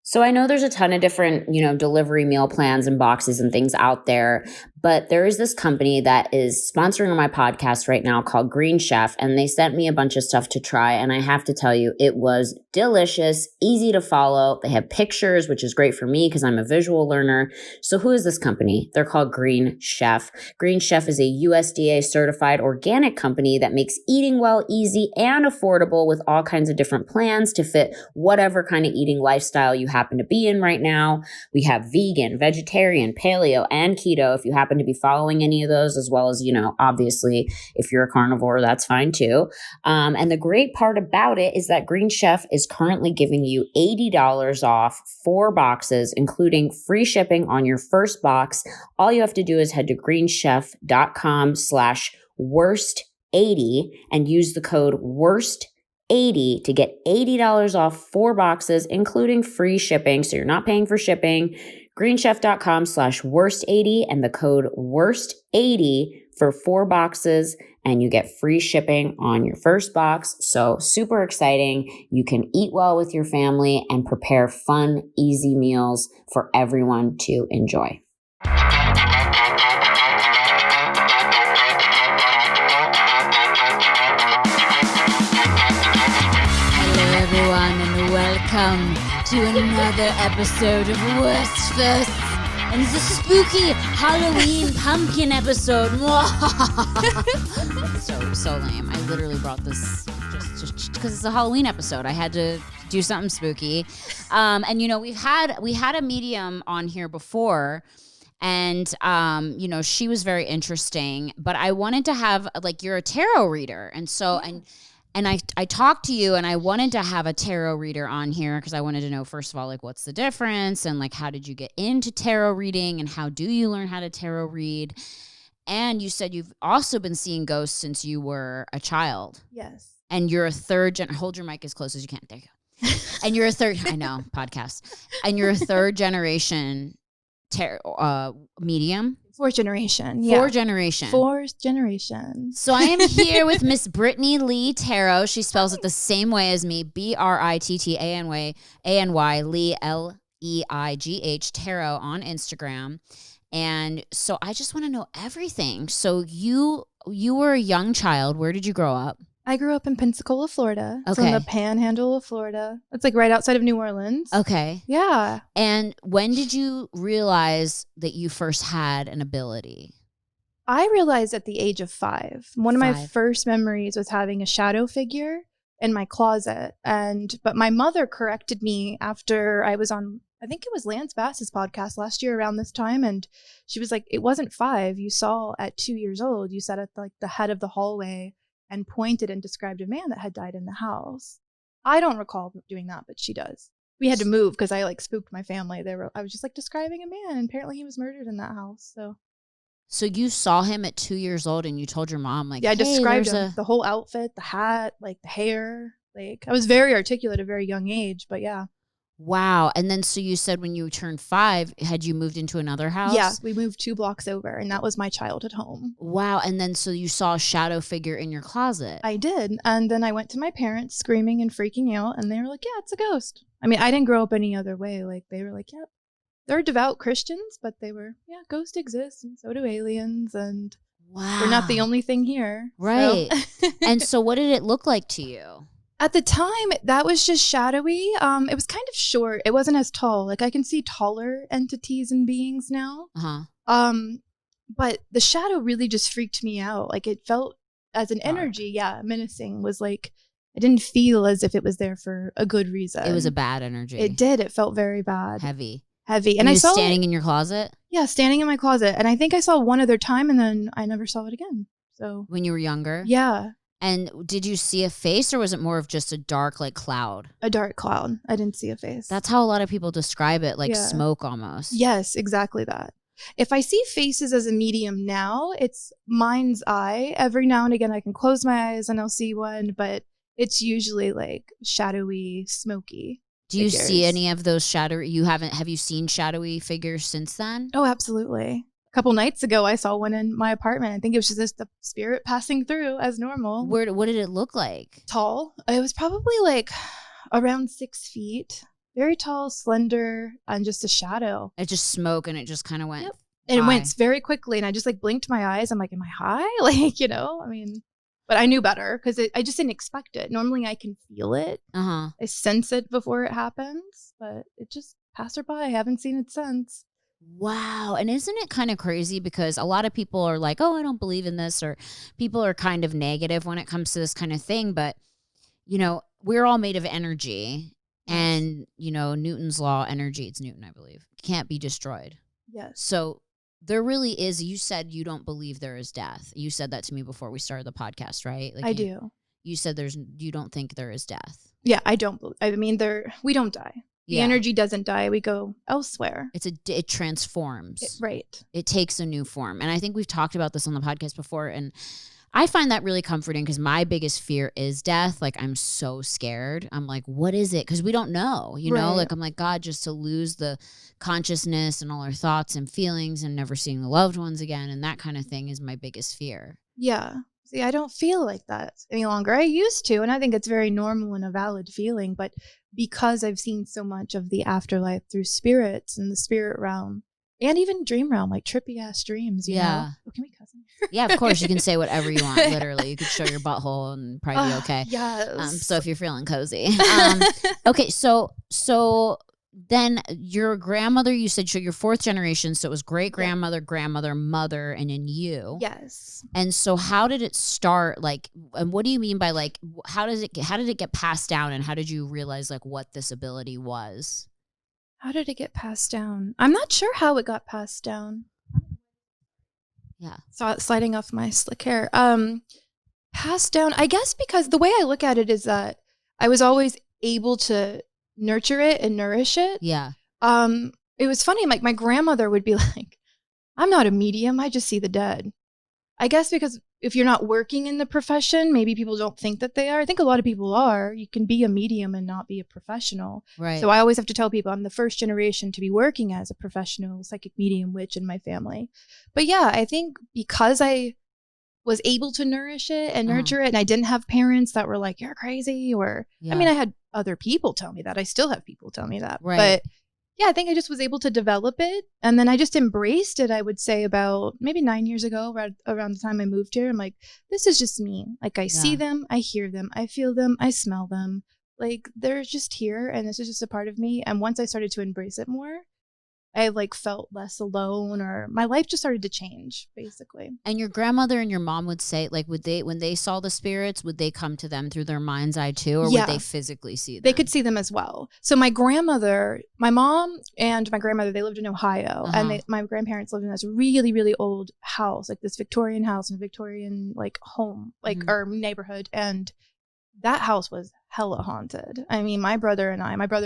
So I know there's a ton of different, delivery meal plans and boxes and things out there, but there is this company that is sponsoring my podcast right now called Green Chef, and they sent me a bunch of stuff to try, and I have to tell you, it was delicious, easy to follow. They have pictures, which is great for me because I'm a visual learner. So who is this company? They're called Green Chef. Green Chef is a USDA certified organic company that makes eating well easy and affordable with all kinds of different plans to fit whatever kind of eating lifestyle you happen to be in right now. We have vegan, vegetarian, paleo, and keto if you happen to be following any of those, as well as, obviously, if you're a carnivore, that's fine too. And the great part about it is that Green Chef is currently giving you $80 off 4 boxes, including free shipping on your first box. All you have to do is head to greenchef.com/worst80 and use the code worst80 to get $80 off 4 boxes, including free shipping. So you're not paying for shipping. greenchef.com/worst80 and the code worst80 for 4 boxes, and you get free shipping on your first box. So super exciting. You can eat well with your family and prepare fun, easy meals for everyone to enjoy. Welcome to another episode of Worst First, and it's a spooky Halloween pumpkin episode. so lame. I literally brought this just because it's a Halloween episode. I had to do something spooky, and we had a medium on here before. And, she was very interesting, but I wanted to have, you're a tarot reader. And so, and I talked to you, and I wanted to have a tarot reader on here because I wanted to know, first of all, what's the difference, and how did you get into tarot reading, and how do you learn how to tarot read? And you said you've also been seeing ghosts since you were a child. Yes. And you're a hold your mic as close as you can. There you go. And you're a podcast. And you're a third generation medium. Fourth generation. Fourth generation. So I am here with Miss Brittany Lee Tarot. She spells it the same way as me, BrittanY, Lee, Leigh, Tarot on Instagram. And so I just want to know everything. So you were a young child. Where did you grow up? I grew up in Pensacola, Florida. It's okay. on the panhandle of Florida. It's right outside of New Orleans. Okay. Yeah. And when did you realize that you first had an ability? I realized at the age of 5. One of my first memories was having a shadow figure in my closet. But my mother corrected me after I was on, I think it was Lance Bass's podcast last year around this time. And she was like, it wasn't 5. You saw at 2 years old, you sat at the head of the hallway and pointed and described a man that had died in the house. I don't recall doing that, but she does. We had to move because I spooked my family. I was just describing a man, and apparently he was murdered in that house. So you saw him at 2 years old, and you told your mom, yeah, I described him, the whole outfit, the hat, the hair. I was very articulate at a very young age, but yeah. Wow. And then so you said when you turned 5, had you moved into another house? Yeah, we moved 2 blocks over, and that was my childhood home. Wow. And then so you saw a shadow figure in your closet. I did. And then I went to my parents screaming and freaking out, and they were like, yeah, it's a ghost. I mean, I didn't grow up any other way. They were like, yep. They're devout Christians, but they were, yeah, ghosts exist, and so do aliens, and wow, we're not the only thing here. Right. So. And so what did it look like to you? At the time, that was just shadowy. It was kind of short. It wasn't as tall. I can see taller entities and beings now. Uh-huh. But the shadow really just freaked me out. It felt as an energy, menacing. Was I didn't feel as if it was there for a good reason. It was a bad energy. It did. It felt very bad. Heavy. And I saw standing in your closet? Yeah, standing in my closet. And I think I saw one other time, and then I never saw it again. So when you were younger? Yeah. And did you see a face, or was it more of just a dark cloud? A dark cloud. I didn't see a face. That's how a lot of people describe it, smoke almost. Yes, exactly that. If I see faces as a medium now, it's mind's eye. Every now and again I can close my eyes and I'll see one, but it's usually shadowy, smoky. Do you see any of those have you seen shadowy figures since then? Oh, absolutely. A couple nights ago, I saw one in my apartment. I think it was just the spirit passing through as normal. What did it look like? Tall. It was probably around 6 feet. very tall, slender, and just a shadow. It just smoke and it just kind of went. Yep. And it went very quickly, and I just like blinked my eyes. I'm like, am I high? Like, I mean, but I knew better because I just didn't expect it. Normally I can feel it. I sense it before it happens, but it just passed her by. I haven't seen it since. Wow. And isn't it kind of crazy because a lot of people are like, oh, I don't believe in this, or people are kind of negative when it comes to this kind of thing. But, we're all made of energy. And, Newton's law, energy, it's Newton, I believe, can't be destroyed. Yes. So there really is, you said you don't believe there is death. You said that to me before we started the podcast, right? Like I do. You said you don't think there is death. Yeah, I don't believe. I mean, we don't die. The energy doesn't die. We go elsewhere. It transforms. Right. It takes a new form. And I think we've talked about this on the podcast before. And I find that really comforting because my biggest fear is death. Like, I'm so scared. I'm like, what is it? Because we don't know, Like, I'm like, God, just to lose the consciousness and all our thoughts and feelings and never seeing the loved ones again. And that kind of thing is my biggest fear. Yeah. See, I don't feel like that any longer. I used to, and I think it's very normal and a valid feeling. But because I've seen so much of the afterlife through spirits and the spirit realm, and even dream realm, like trippy ass dreams, you know? Oh, can we cuss? Yeah, of course. You can say whatever you want, literally. You could show your butthole and probably be okay. Yes. So if you're feeling cozy. Okay, so then your grandmother, you said, so you're fourth generation, so it was great-grandmother, grandmother, mother, and then you. Yes. And so how did it start? Like, and what do you mean by, like, how did it get passed down, and how did you realize, like, what this ability was? How did it get passed down? I'm not sure how it got passed down. Yeah. Saw it sliding off my slick hair. Passed down, I guess, because the way I look at it is that I was always able to nurture it and nourish it. Yeah. It was funny, like my grandmother would be like, I'm not a medium, I just see the dead. I guess because if you're not working in the profession, maybe people don't think that they are. I think a lot of people are. You can be a medium and not be a professional. Right. So I always have to tell people I'm the first generation to be working as a professional psychic medium witch in my family. But yeah, I think because I was able to nourish it and nurture it, and I didn't have parents that were like, you're crazy, or I mean, I had other people tell me that. I still have people tell me that. Right. But yeah, I think I just was able to develop it. And then I just embraced it, I would say about maybe 9 years ago, around the time I moved here. I'm like, this is just me. Like, I see them, I hear them, I feel them, I smell them. Like, they're just here, and this is just a part of me. And once I started to embrace it more, I like felt less alone, or my life just started to change, basically. And your grandmother and your mom would say, like, when they saw the spirits, would they come to them through their mind's eye too, or would they physically see them? They could see them as well. So my grandmother, my mom and my grandmother, they lived in Ohio, and my grandparents lived in this really, really old house, like this Victorian house and a Victorian like home, like or neighborhood, and that house was hella haunted. I mean, my brother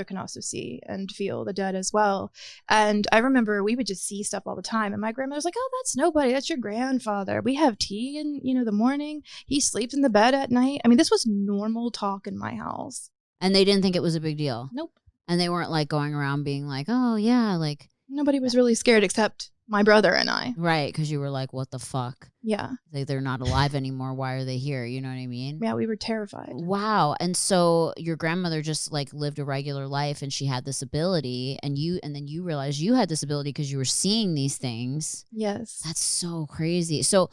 can also see and feel the dead as well. And I remember we would just see stuff all the time. And my grandmother was like, oh, that's nobody. That's your grandfather. We have tea in, the morning. He sleeps in the bed at night. I mean, this was normal talk in my house. And they didn't think it was a big deal? Nope. And they weren't like going around being like, oh, yeah, like. Nobody was really scared except my brother and I. Right, because you were like, what the fuck? Yeah. They're not alive anymore. Why are they here? You know what I mean? Yeah, we were terrified. Wow. And so your grandmother just like lived a regular life, and she had this ability, and then you realized you had this ability because you were seeing these things. Yes. That's so crazy. So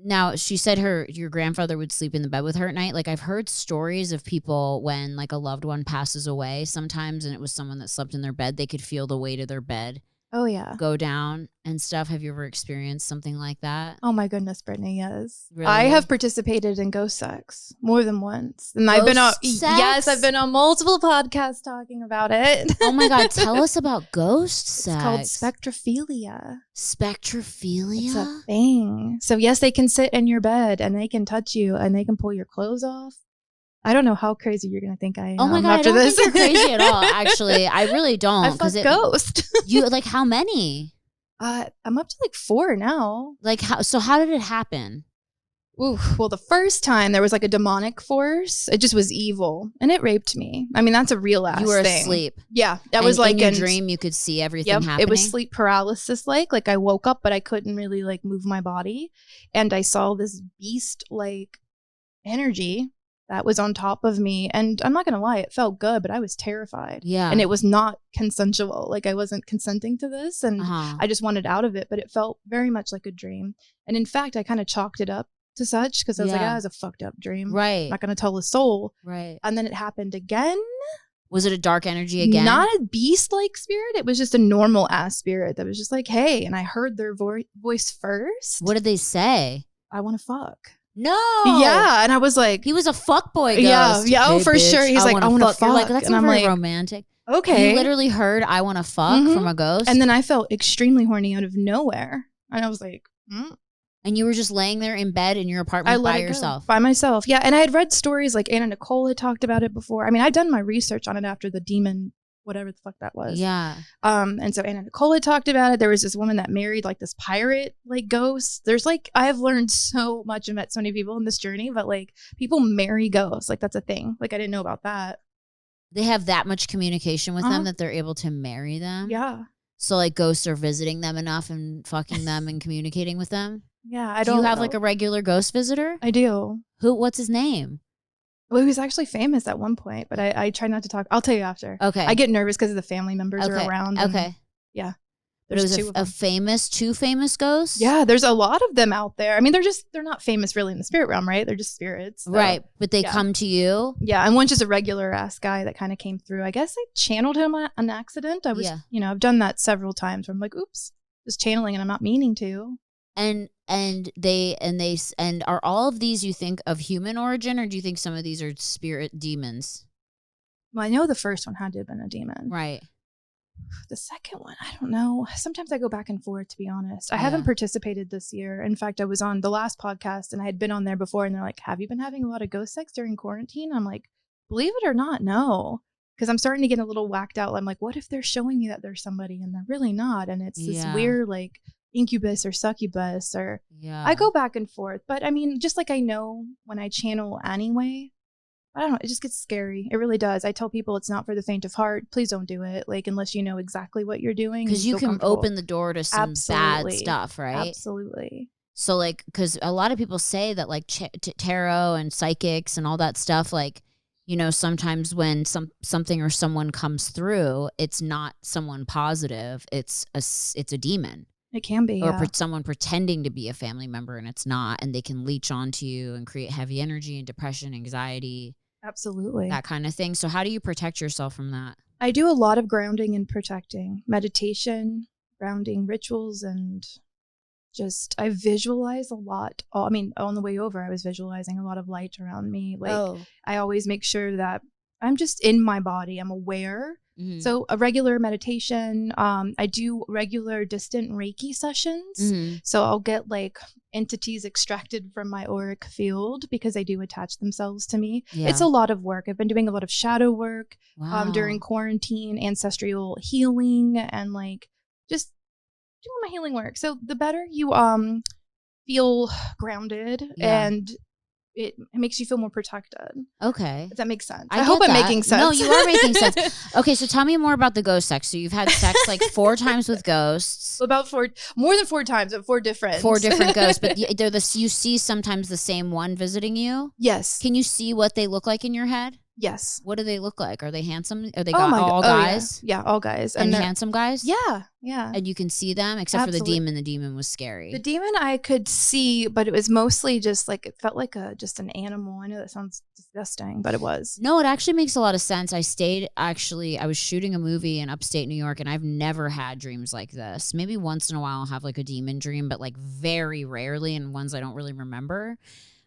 now she said your grandfather would sleep in the bed with her at night. Like, I've heard stories of people when like a loved one passes away sometimes, and it was someone that slept in their bed, they could feel the weight of their bed. Oh, yeah. Go down and stuff. Have you ever experienced something like that? Oh, my goodness, Brittany, yes. Really? I have participated in ghost sex more than once. And I've been on multiple podcasts talking about it. Oh, my God. Tell us about ghost sex. It's called spectrophilia. Spectrophilia? It's a thing. So, yes, they can sit in your bed, and they can touch you, and they can pull your clothes off. I don't know how crazy you're gonna think I am. Oh my God, after I don't this. think you're crazy at all. Actually, I really don't. I fucked ghost. You like how many? I'm up to like 4 now. Like how? So how did it happen? Ooh, well, the first time there was like a demonic force. It just was evil, and it raped me. I mean, that's a real ass thing. You were asleep. Yeah, that was like in your dream. You could see everything happening. It was sleep paralysis. Like I woke up, but I couldn't really like move my body, and I saw this beast like energy that was on top of me. And I'm not going to lie, it felt good, but I was terrified. Yeah. And it was not consensual. Like I wasn't consenting to this and I just wanted out of it, but it felt very much like a dream. And in fact, I kind of chalked it up to such because I was like, it was a fucked up dream. Right. I'm not going to tell a soul. Right. And then it happened again. Was it a dark energy again? Not a beast-like spirit. It was just a normal ass spirit that was just like, hey. And I heard their voice first. What did they say? I want to fuck. No. Yeah. And I was like, he was a fuckboy ghost. Yeah. Yeah. Oh, hey, for bitch, sure. He's like, I want to fuck. You're like, that's and not I'm very like, romantic. Okay. You literally heard I want to fuck from a ghost. And then I felt extremely horny out of nowhere. And I was like, And you were just laying there in bed in your apartment by yourself. By myself. Yeah. And I had read stories like Anna Nicole had talked about it before. I mean, I'd done my research on it after the demon, whatever the fuck that was. Yeah. And so Anna Nicole had talked about it. There was this woman that married like this pirate like ghost. There's like, I have learned so much and met so many people in this journey, but like people marry ghosts. Like that's a thing. Like I didn't know about that. They have that much communication with them that they're able to marry them. Yeah. So like ghosts are visiting them enough and fucking them and communicating with them. Yeah. I Do don't you have know. like a regular ghost visitor? I do. What's his name? Well, he was actually famous at one point, but I try not to talk. I'll tell you after. Okay. I get nervous because the family members are around. Okay. Yeah. But it was two famous ghosts? Yeah, there's a lot of them out there. I mean, they're not famous really in the spirit realm, right? They're just spirits. So, right. But they come to you? Yeah. And one's just a regular ass guy that kind of came through. I guess I channeled him on an accident. I was, I've done that several times where I'm like, oops, just channeling and I'm not meaning to. And are all of these you think of human origin, or do you think some of these are spirit demons? Well, I know the first one had to have been a demon. Right. The second one, I don't know. Sometimes I go back and forth, to be honest. I haven't participated this year. In fact, I was on the last podcast and I had been on there before and they're like, have you been having a lot of ghost sex during quarantine? I'm like, believe it or not, no. Because I'm starting to get a little whacked out. I'm like, what if they're showing me that there's somebody and they're really not? And it's this weird like incubus or succubus or I go back and forth. But I mean, just like I know when I channel anyway, I don't know, it just gets scary. It really does. I tell people it's not for the faint of heart. Please don't do it. Like, unless you know exactly what you're doing. Because you can open the door to some bad stuff, right? Absolutely. So like, because a lot of people say that like tarot and psychics and all that stuff, like, you know, sometimes when something or someone comes through, it's not someone positive. It's a demon. It can be. Or someone pretending to be a family member and it's not. And they can leech onto you and create heavy energy and depression, anxiety. Absolutely. That kind of thing. So how do you protect yourself from that? I do a lot of grounding and protecting. Meditation, grounding rituals, and just I visualize a lot. I mean, on the way over, I was visualizing a lot of light around me. Like I always make sure that I'm just in my body. I'm aware. Mm-hmm. So a regular meditation. I do regular distant Reiki sessions. Mm-hmm. So I'll get like entities extracted from my auric field because they do attach themselves to me. Yeah. It's a lot of work. I've been doing a lot of shadow work during quarantine, ancestral healing, and like just doing my healing work. So the better you feel grounded and it makes you feel more protected. Okay. If that makes sense. I hope I'm making sense. No, you are making sense. Okay, so tell me more about the ghost sex. So you've had sex like 4 times with ghosts. About more than 4 times, but 4 different. 4 different ghosts, but you see sometimes the same one visiting you? Yes. Can you see what they look like in your head? Yes. What do they look like? Are they handsome? Are they all guys? Yeah, all guys. And handsome guys? Yeah, yeah. And you can see them, except for the demon. The demon was scary. The demon I could see, but it was mostly just like, it felt like just an animal. I know that sounds disgusting, but it was. No, it actually makes a lot of sense. I was shooting a movie in upstate New York, and I've never had dreams like this. Maybe once in a while I'll have like a demon dream, but like very rarely, and ones I don't really remember.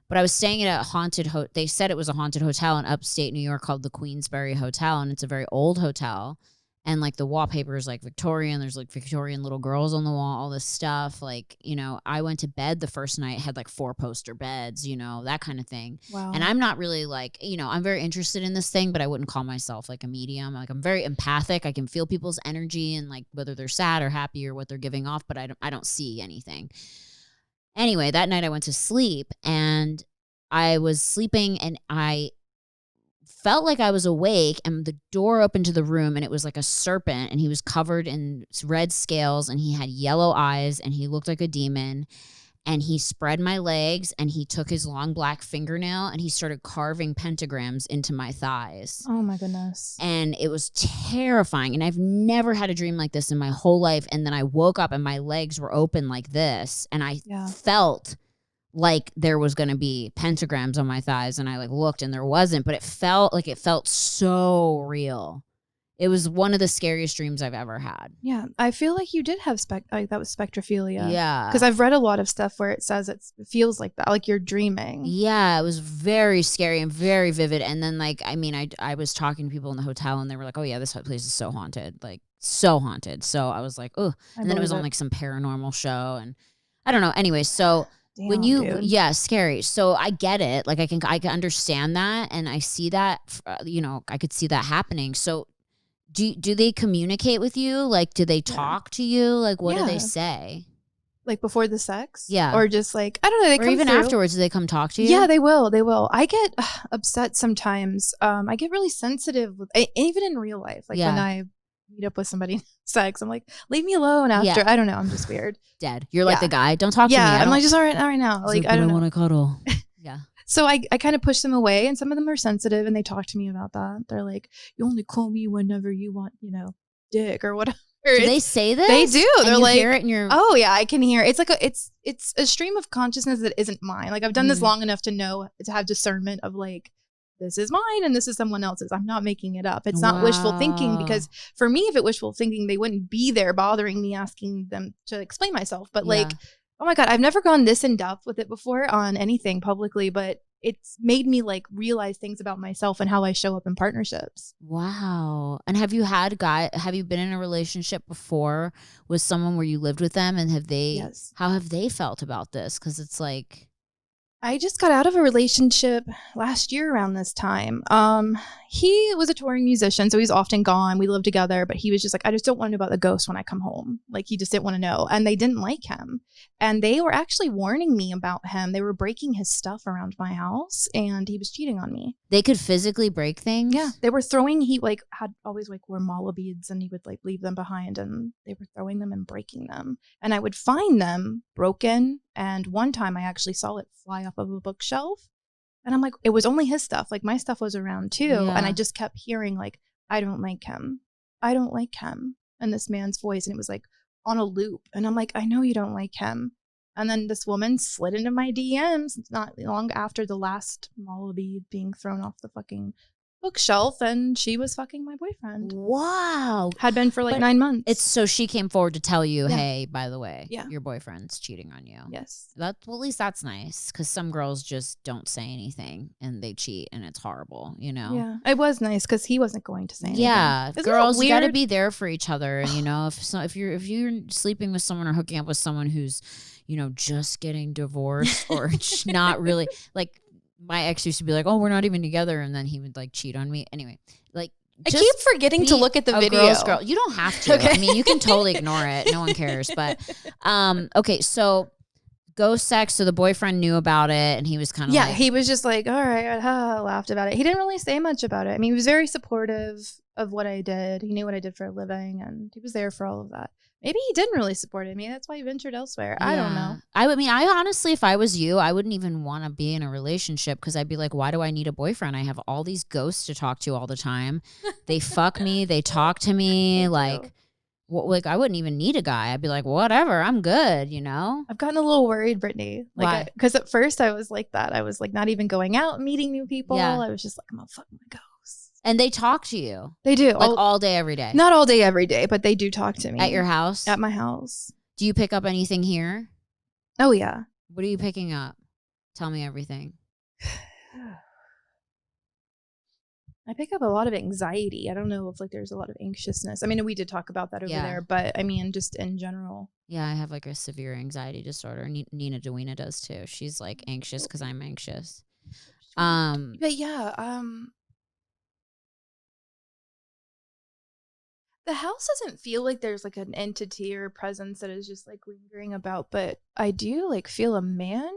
But I was staying at a haunted they said it was a haunted hotel in upstate New York called the Queensberry Hotel, and it's a very old hotel. And like the wallpaper is like Victorian. There's like Victorian little girls on the wall, all this stuff. Like, you know, I went to bed the first night, had like 4 poster beds, you know, that kind of thing. Wow. And I'm not really like, you know, I'm very interested in this thing, but I wouldn't call myself like a medium. Like, I'm very empathic. I can feel people's energy and like whether they're sad or happy or what they're giving off, but I don't see anything. Anyway, that night I went to sleep and I was sleeping and I felt like I was awake, and the door opened to the room and it was like a serpent, and he was covered in red scales and he had yellow eyes and he looked like a demon. and he spread my legs and he took his long black fingernail and he started carving pentagrams into my thighs. Oh my goodness. And it was terrifying. And I've never had a dream like this in my whole life. And then I woke up and my legs were open like this. And I felt like there was going to be pentagrams on my thighs. And I like looked and there wasn't, but it felt so real. It was one of the scariest dreams I've ever had. Yeah, I feel like you did have that was spectrophilia. Yeah. Because I've read a lot of stuff where it says it feels like that, like you're dreaming. Yeah, it was very scary and very vivid. And then like, I mean, I was talking to people in the hotel and they were like, oh yeah, this place is so haunted. Like so haunted. So I was like, oh. And then it was on like some paranormal show and I don't know. Anyway, so when you, dude. Scary. So I get it. Like I can understand that. And I see that, I could see that happening. So do they communicate with you? Like, do they talk to you? Like, what do they say? Like before the sex? Yeah. Or just like, I don't know. They or come even through. Afterwards, do they come talk to you? Yeah, they will. They will. I get upset sometimes. I get really sensitive, even in real life. Like when I meet up with somebody in sex, I'm like, leave me alone after. Yeah. I don't know. I'm just weird. Dead. You're like the guy. Don't talk to me. I'm like, just all right now. Like, I don't want to cuddle. Yeah. So I kind of push them away, and some of them are sensitive and they talk to me about that. They're like, you only call me whenever you want, dick or whatever. Do they say this? They do. They're you like, hear it in your... oh yeah, I can hear. It's like it's a stream of consciousness that isn't mine. Like I've done this long enough to have discernment of like, this is mine and this is someone else's. I'm not making it up. It's not wishful thinking, because for me, if it wishful thinking, they wouldn't be there bothering me asking them to explain myself. But like, oh my God, I've never gone this in depth with it before on anything publicly, but it's made me like realize things about myself and how I show up in partnerships. Wow. And have you been in a relationship before with someone where you lived with them, and how have they felt about this? 'Cause it's like, I just got out of a relationship last year around this time. He was a touring musician, so he's often gone. We lived together, but he was just like, I just don't want to know about the ghost when I come home. Like he just didn't want to know. And they didn't like him. And they were actually warning me about him. They were breaking his stuff around my house and he was cheating on me. They could physically break things? Yeah. They were throwing, he like had always like wore mala beads and he would like leave them behind, and they were throwing them and breaking them. And I would find them broken. And one time I actually saw it fly off of a bookshelf. And I'm like, it was only his stuff. Like my stuff was around too. Yeah. And I just kept hearing like, I don't like him. I don't like him. And this man's voice. And it was like on a loop. And I'm like, I know you don't like him. And then this woman slid into my DMs not long after the last mala bead being thrown off the fucking bookshelf, and she was fucking my boyfriend. Wow. Had been for like 9 months. So she came forward to tell you, hey, by the way, your boyfriend's cheating on you. Yes. Well, at least that's nice, because some girls just don't say anything and they cheat and it's horrible, Yeah. It was nice because he wasn't going to say anything. Yeah. Isn't girls, you got to be there for each other. And, if you're sleeping with someone or hooking up with someone who's, just getting divorced or not really, like, my ex used to be like, oh, we're not even together. And then he would like cheat on me. Anyway, like, I keep forgetting to look at the video. Girl. You don't have to. Okay. I mean, you can totally ignore it. No one cares. But, okay. So ghost sex. So the boyfriend knew about it and he was kind of like. He was just like, all right, laughed about it. He didn't really say much about it. I mean, he was very supportive of what I did. He knew what I did for a living and he was there for all of that. Maybe he didn't really support me. That's why he ventured elsewhere. Yeah. I don't know. I honestly, if I was you, I wouldn't even want to be in a relationship, because I'd be like, why do I need a boyfriend? I have all these ghosts to talk to all the time. They fuck me. They talk to me. Like I wouldn't even need a guy. I'd be like, whatever, I'm good, I've gotten a little worried, Brittany. Why? Because at first I was like that. I was like not even going out and meeting new people. Yeah. I was just like, I'm gonna fuck my ghost. And they talk to you. They do. Like all day, every day. Not all day, every day, but they do talk to me. At your house? At my house. Do you pick up anything here? Oh, yeah. What are you picking up? Tell me everything. I pick up a lot of anxiety. I don't know if like there's a lot of anxiousness. I mean, we did talk about that over there, but I mean, just in general. Yeah, I have like a severe anxiety disorder. Nina Dewena does too. She's like anxious because I'm anxious. But yeah, the house doesn't feel like there's like an entity or a presence that is just like lingering about, but I do like feel a man.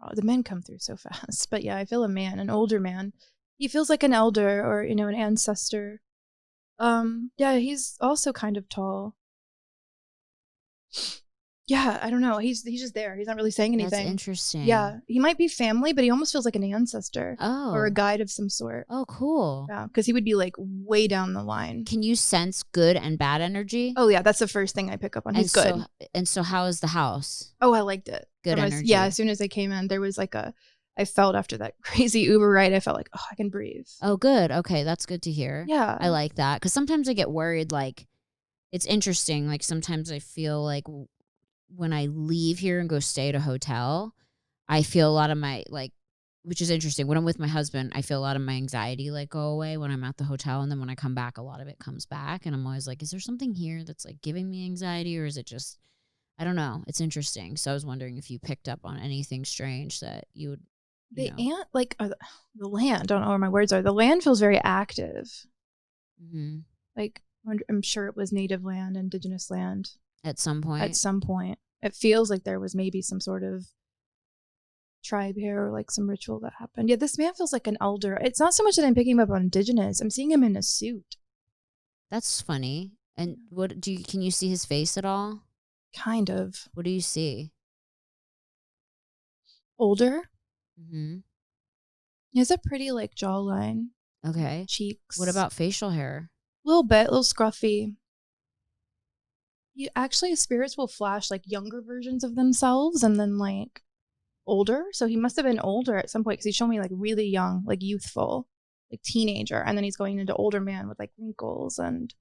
Oh, the men come through so fast, but yeah, I feel a man, an older man. He feels like an elder or, an ancestor. Yeah, he's also kind of tall. Yeah, I don't know. He's just there. He's not really saying anything. That's interesting. Yeah, he might be family, but he almost feels like an ancestor or a Oh. guide of some sort. Oh, cool. Yeah, because he would be like way down the line. Can you sense good and bad energy? Oh yeah, that's the first thing I pick up on. He's good. And so how is the house? Oh, I liked it. Good energy. Yeah, as soon as I came in, there was like I felt after that crazy Uber ride, I felt like, oh, I can breathe. Oh, good. Okay, that's good to hear. Yeah. I like that. Because sometimes I get worried, like, it's interesting. Like, sometimes I feel like when I leave here and go stay at a hotel, I feel a lot of my, like, which is interesting. When I'm with my husband, I feel a lot of my anxiety, like, go away when I'm at the hotel. And then when I come back, a lot of it comes back. And I'm always like, is there something here that's, like, giving me anxiety? Or is it just, I don't know. It's interesting. So I was wondering if you picked up on anything strange that you would, the land, I don't know where my words are. The land feels very active. Mm-hmm. Like, I'm sure it was native land, indigenous land. At some point. It feels like there was maybe some sort of tribe here or like some ritual that happened. Yeah, this man feels like an elder. It's not so much that I'm picking him up on indigenous. I'm seeing him in a suit. That's funny. And can you see his face at all? Kind of. What do you see? Older. Mm-hmm. He has a pretty like jawline. Okay. Cheeks. What about facial hair? A little bit, a little scruffy. His spirits will flash like younger versions of themselves and then like older. So he must have been older at some point because he showed me like really young, like youthful, like teenager. And then he's going into older man with like wrinkles and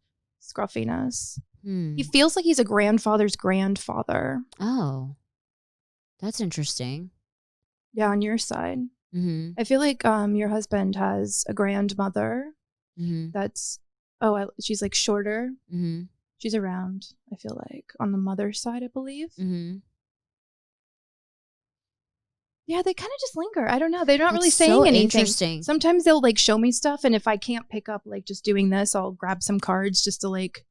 scruffiness. He feels like he's a grandfather's grandfather. Oh, that's interesting. Yeah, on your side. Mm-hmm. I feel like your husband has a grandmother that's, she's like shorter. Mm-hmm. She's around, I feel like, on the mother's side, I believe. Mm-hmm. Yeah, they kind of just linger. I don't know. They're not really That's saying so anything. Interesting. Sometimes they'll like show me stuff, and if I can't pick up like just doing this, I'll grab some cards just to like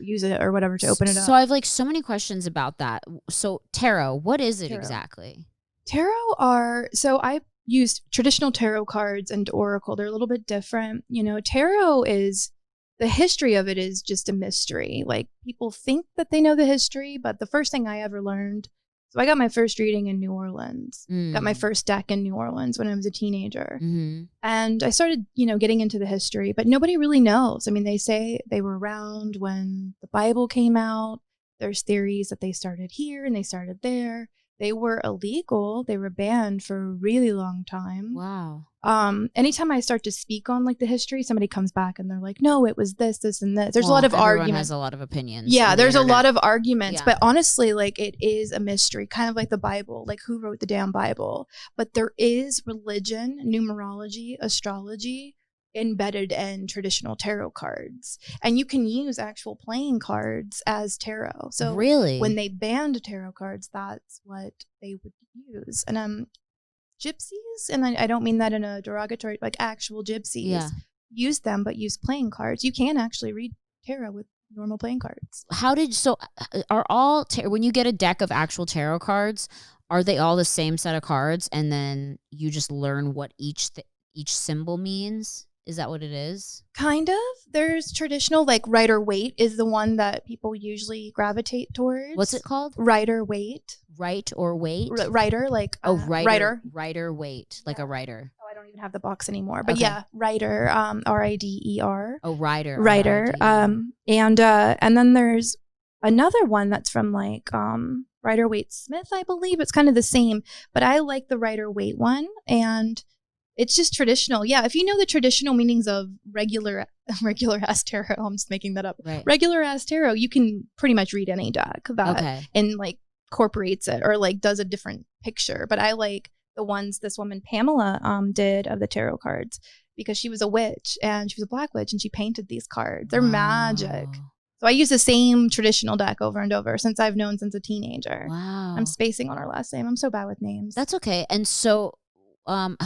use it or whatever to open it up. So I have like so many questions about that. So tarot, what is it exactly? Tarot I use traditional tarot cards and oracle. They're a little bit different. You know, tarot is, the history of it is just a mystery. Like people think that they know the history, but the first thing I ever learned, so I got my first reading in New Orleans, got my first deck in New Orleans when I was a teenager. Mm-hmm. And I started, getting into the history, but nobody really knows. I mean, they say they were around when the Bible came out. There's theories that they started here and they started there. They were illegal. They were banned for a really long time. Wow. Anytime I start to speak on like the history, somebody comes back and they're like, no, it was this, this, and this. There's a lot of arguments. arguments. Has a lot of opinions. Yeah, there's a lot of arguments. Yeah. But honestly, like it is a mystery, kind of like the Bible, like who wrote the damn Bible. But there is religion, numerology, astrology embedded in traditional tarot cards. And you can use actual playing cards as tarot. So really, when they banned tarot cards, that's what they would use. And gypsies, and I don't mean that in a derogatory, like actual gypsies, use them, but use playing cards. You can actually read tarot with normal playing cards. When you get a deck of actual tarot cards, are they all the same set of cards, and then you just learn what each symbol means? Is that what it is? Kind of. There's traditional, like Rider-Waite is the one that people usually gravitate towards. What's it called? Rider-Waite. Right or wait? Rider, like Rider. Rider-Waite, like a writer. Oh, I don't even have the box anymore. But yeah, Rider, R-I-D-E-R. Oh, Rider. Rider. And then there's another one that's from like Rider-Waite-Smith, I believe. It's kind of the same, but I like the Rider-Waite one, and it's just traditional. Yeah, if you know the traditional meanings of regular ass tarot, I'm just making that up. Right. Regular ass tarot, you can pretty much read any deck that and like incorporates it or like does a different picture. But I like the ones this woman Pamela did of the tarot cards because she was a witch and she was a black witch and she painted these cards. They're magic. So I use the same traditional deck over and over since I've known since a teenager. Wow. I'm spacing on her last name. I'm so bad with names. That's okay. And so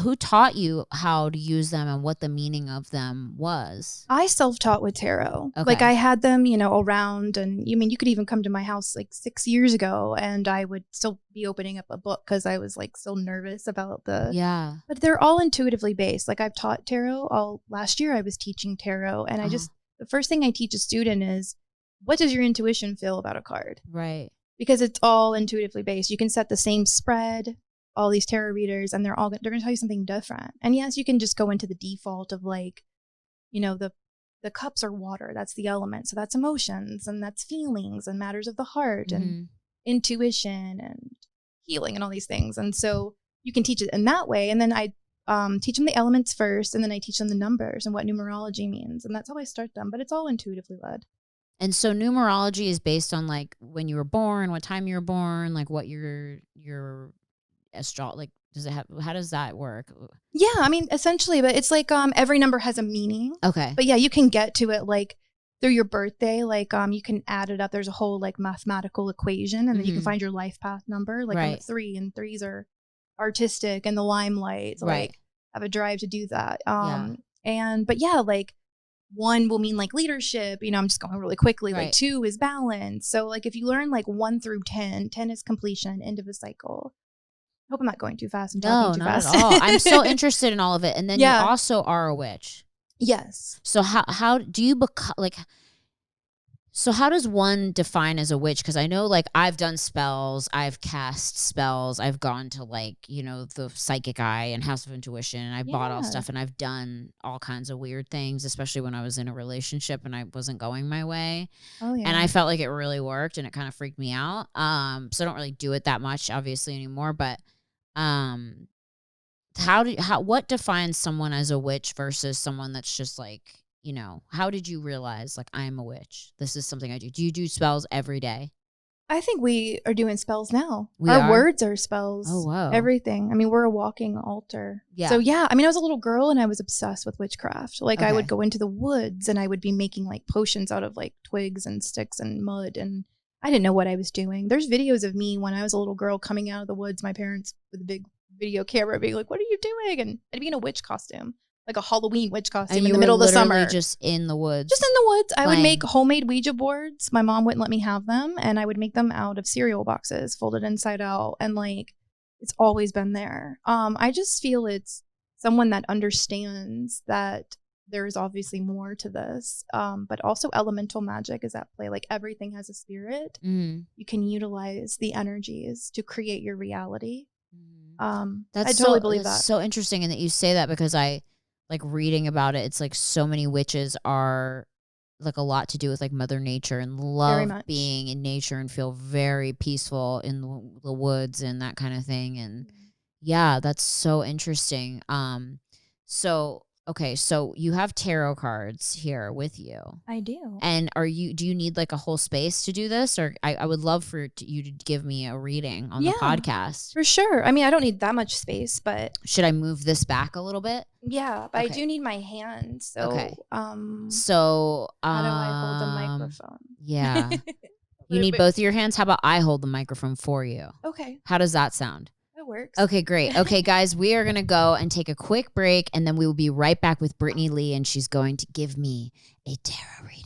who taught you how to use them and what the meaning of them was? I self-taught with tarot. Okay. Like I had them, around, and you could even come to my house like 6 years ago and I would still be opening up a book because I was like so nervous about but they're all intuitively based. Like I've taught tarot last year I was teaching tarot, and the first thing I teach a student is, what does your intuition feel about a card? Right. because it's all intuitively based. You can set the same spread, all these tarot readers, and they're going to tell you something different. And yes, you can just go into the default of like, you know, the cups are water. That's the element. So that's emotions and that's feelings and matters of the heart and intuition and healing and all these things. And so you can teach it in that way. And then I teach them the elements first, and then I teach them the numbers and what numerology means. And that's how I start them. But it's all intuitively led. And so numerology is based on like when you were born, what time you were born, like what your like how does that work? Yeah, I mean, essentially, but it's like every number has a meaning. Okay. But yeah, you can get to it like through your birthday, like you can add it up. There's a whole like mathematical equation, and then you can find your life path number. Like I'm a 3, and 3s are artistic and the limelight. So like have a drive to do that. But yeah, like 1 will mean like leadership. You know, I'm just going really quickly. Like 2 is balance. So like if you learn like 1 through 10, 10 is completion, end of a cycle. I hope I'm not going too fast and talking too fast. No, not at all. I'm so interested in all of it. And then you also are a witch. Yes. So how do you become like? So how does one define as a witch? Because I know like I've done spells, I've cast spells, I've gone to like, you know, the Psychic Eye and House of Intuition, and I bought all stuff, and I've done all kinds of weird things, especially when I was in a relationship and I wasn't going my way. Oh yeah. And I felt like it really worked, and it kind of freaked me out. So I don't really do it that much obviously anymore, but what defines someone as a witch versus someone that's just like, you know, how did you realize like I'm a witch? This is something I do. Do you do spells every day? I think we are doing spells now. Our words are spells. Oh, wow. Everything. I mean, we're a walking altar. Yeah. So yeah, I mean, I was a little girl and I was obsessed with witchcraft. Like I would go into the woods and I would be making like potions out of like twigs and sticks and mud, and I didn't know what I was doing. There's videos of me when I was a little girl coming out of the woods, my parents with a big video camera being like, "What are you doing?" And I'd be in a witch costume. Like a Halloween witch costume in the middle of the summer. Just in the woods. Just in the woods. I would make homemade Ouija boards. My mom wouldn't let me have them. And I would make them out of cereal boxes, folded inside out. And like, it's always been there. I just feel it's someone that understands that there's obviously more to this. But also elemental magic is at play. Like everything has a spirit. You can utilize the energies to create your reality. I totally believe that. That's so interesting, and that you say that, because I like reading about it. It's like so many witches are like a lot to do with like Mother Nature and love being in nature and feel very peaceful in the woods and that kind of thing. And yeah, that's so interesting. Okay, so you have tarot cards here with you. I do. And do you need like a whole space to do this? Or I would love for you to give me a reading on the podcast. For sure. I mean, I don't need that much space, but. Should I move this back a little bit? Yeah, but I do need my hands. So, so how do I hold the microphone? Yeah. You need both of your hands? How about I hold the microphone for you? Okay. How does that sound? Works. Okay, great. Okay, guys, we are going to go and take a quick break, and then we will be right back with Brittany Lee, and she's going to give me a tarot reading.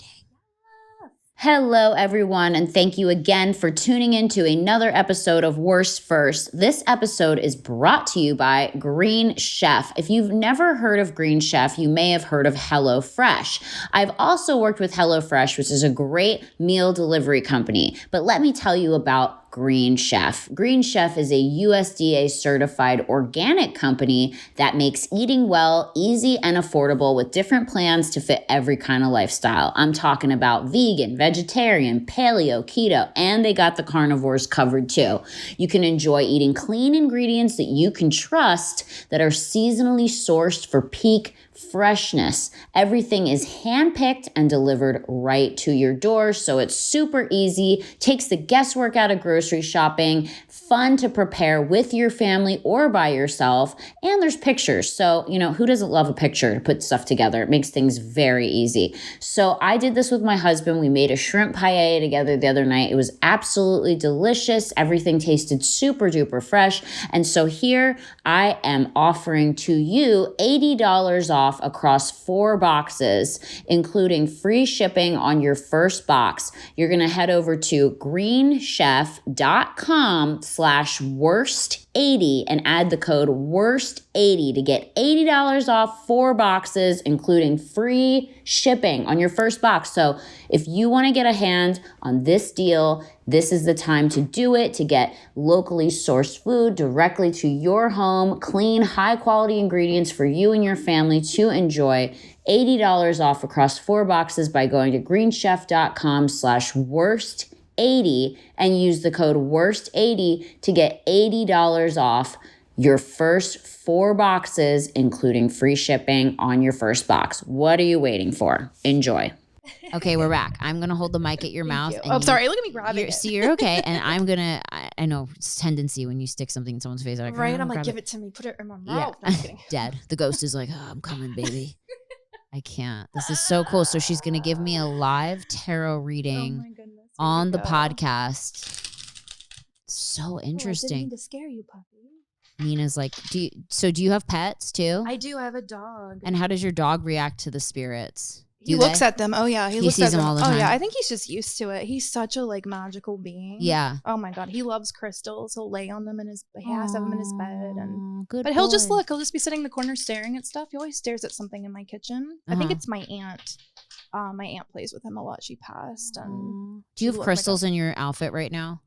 Hello, everyone, and thank you again for tuning in to another episode of Worst First. This episode is brought to you by Green Chef. If you've never heard of Green Chef, you may have heard of HelloFresh. I've also worked with HelloFresh, which is a great meal delivery company. But let me tell you about Green Chef. Green Chef is a USDA certified organic company that makes eating well easy and affordable with different plans to fit every kind of lifestyle. I'm talking about vegan, vegetarian, paleo, keto, and they got the carnivores covered too. You can enjoy eating clean ingredients that you can trust that are seasonally sourced for peak freshness. Everything is handpicked and delivered right to your door, so it's super easy, takes the guesswork out of grocery shopping, fun to prepare with your family or by yourself, and there's pictures. So, you know, who doesn't love a picture to put stuff together? It makes things very easy. So I did this with my husband. We made a shrimp paella together the other night. It was absolutely delicious. Everything tasted super duper fresh. And so here I am offering to you $80 off across 4 boxes, including free shipping on your first box. You're going to head over to greenchef.com/worst WORST80 and add the code WORST80 to get $80 off 4 boxes, including free shipping on your first box. So if you want to get a hand on this deal, this is the time to do it, to get locally sourced food directly to your home, clean, high quality ingredients for you and your family to enjoy. $80 off across 4 boxes by going to greenchef.com/worst80 and use the code worst80 to get $80 off your first 4 boxes, including free shipping on your first box. What are you waiting for? Enjoy. Okay, we're back. I'm going to hold the mic at your mouth. Oh, sorry. Look at me grabbing it. See, you're okay. And I'm going to, I know it's tendency when you stick something in someone's face. I'm like, right. I'm like, give it to me. Put it in my mouth. Yeah. No, dead. The ghost is like, oh, I'm coming, baby. I can't. This is so cool. So she's going to give me a live tarot reading on the podcast. So interesting. I didn't mean to scare you, puppy. Nina's like, do you have pets too? I do. I have a dog. And how does your dog react to the spirits? He looks at them. Oh yeah, he looks sees at them all the time. Oh yeah, I think he's just used to it. He's such a magical being. Yeah. Oh my god, he loves crystals. He'll lay on them he has them in his bed, and good. But he'll just look. He'll just be sitting in the corner staring at stuff. He always stares at something in my kitchen. I think it's my aunt. My aunt plays with him a lot. She passed. And do you have crystals in your outfit right now?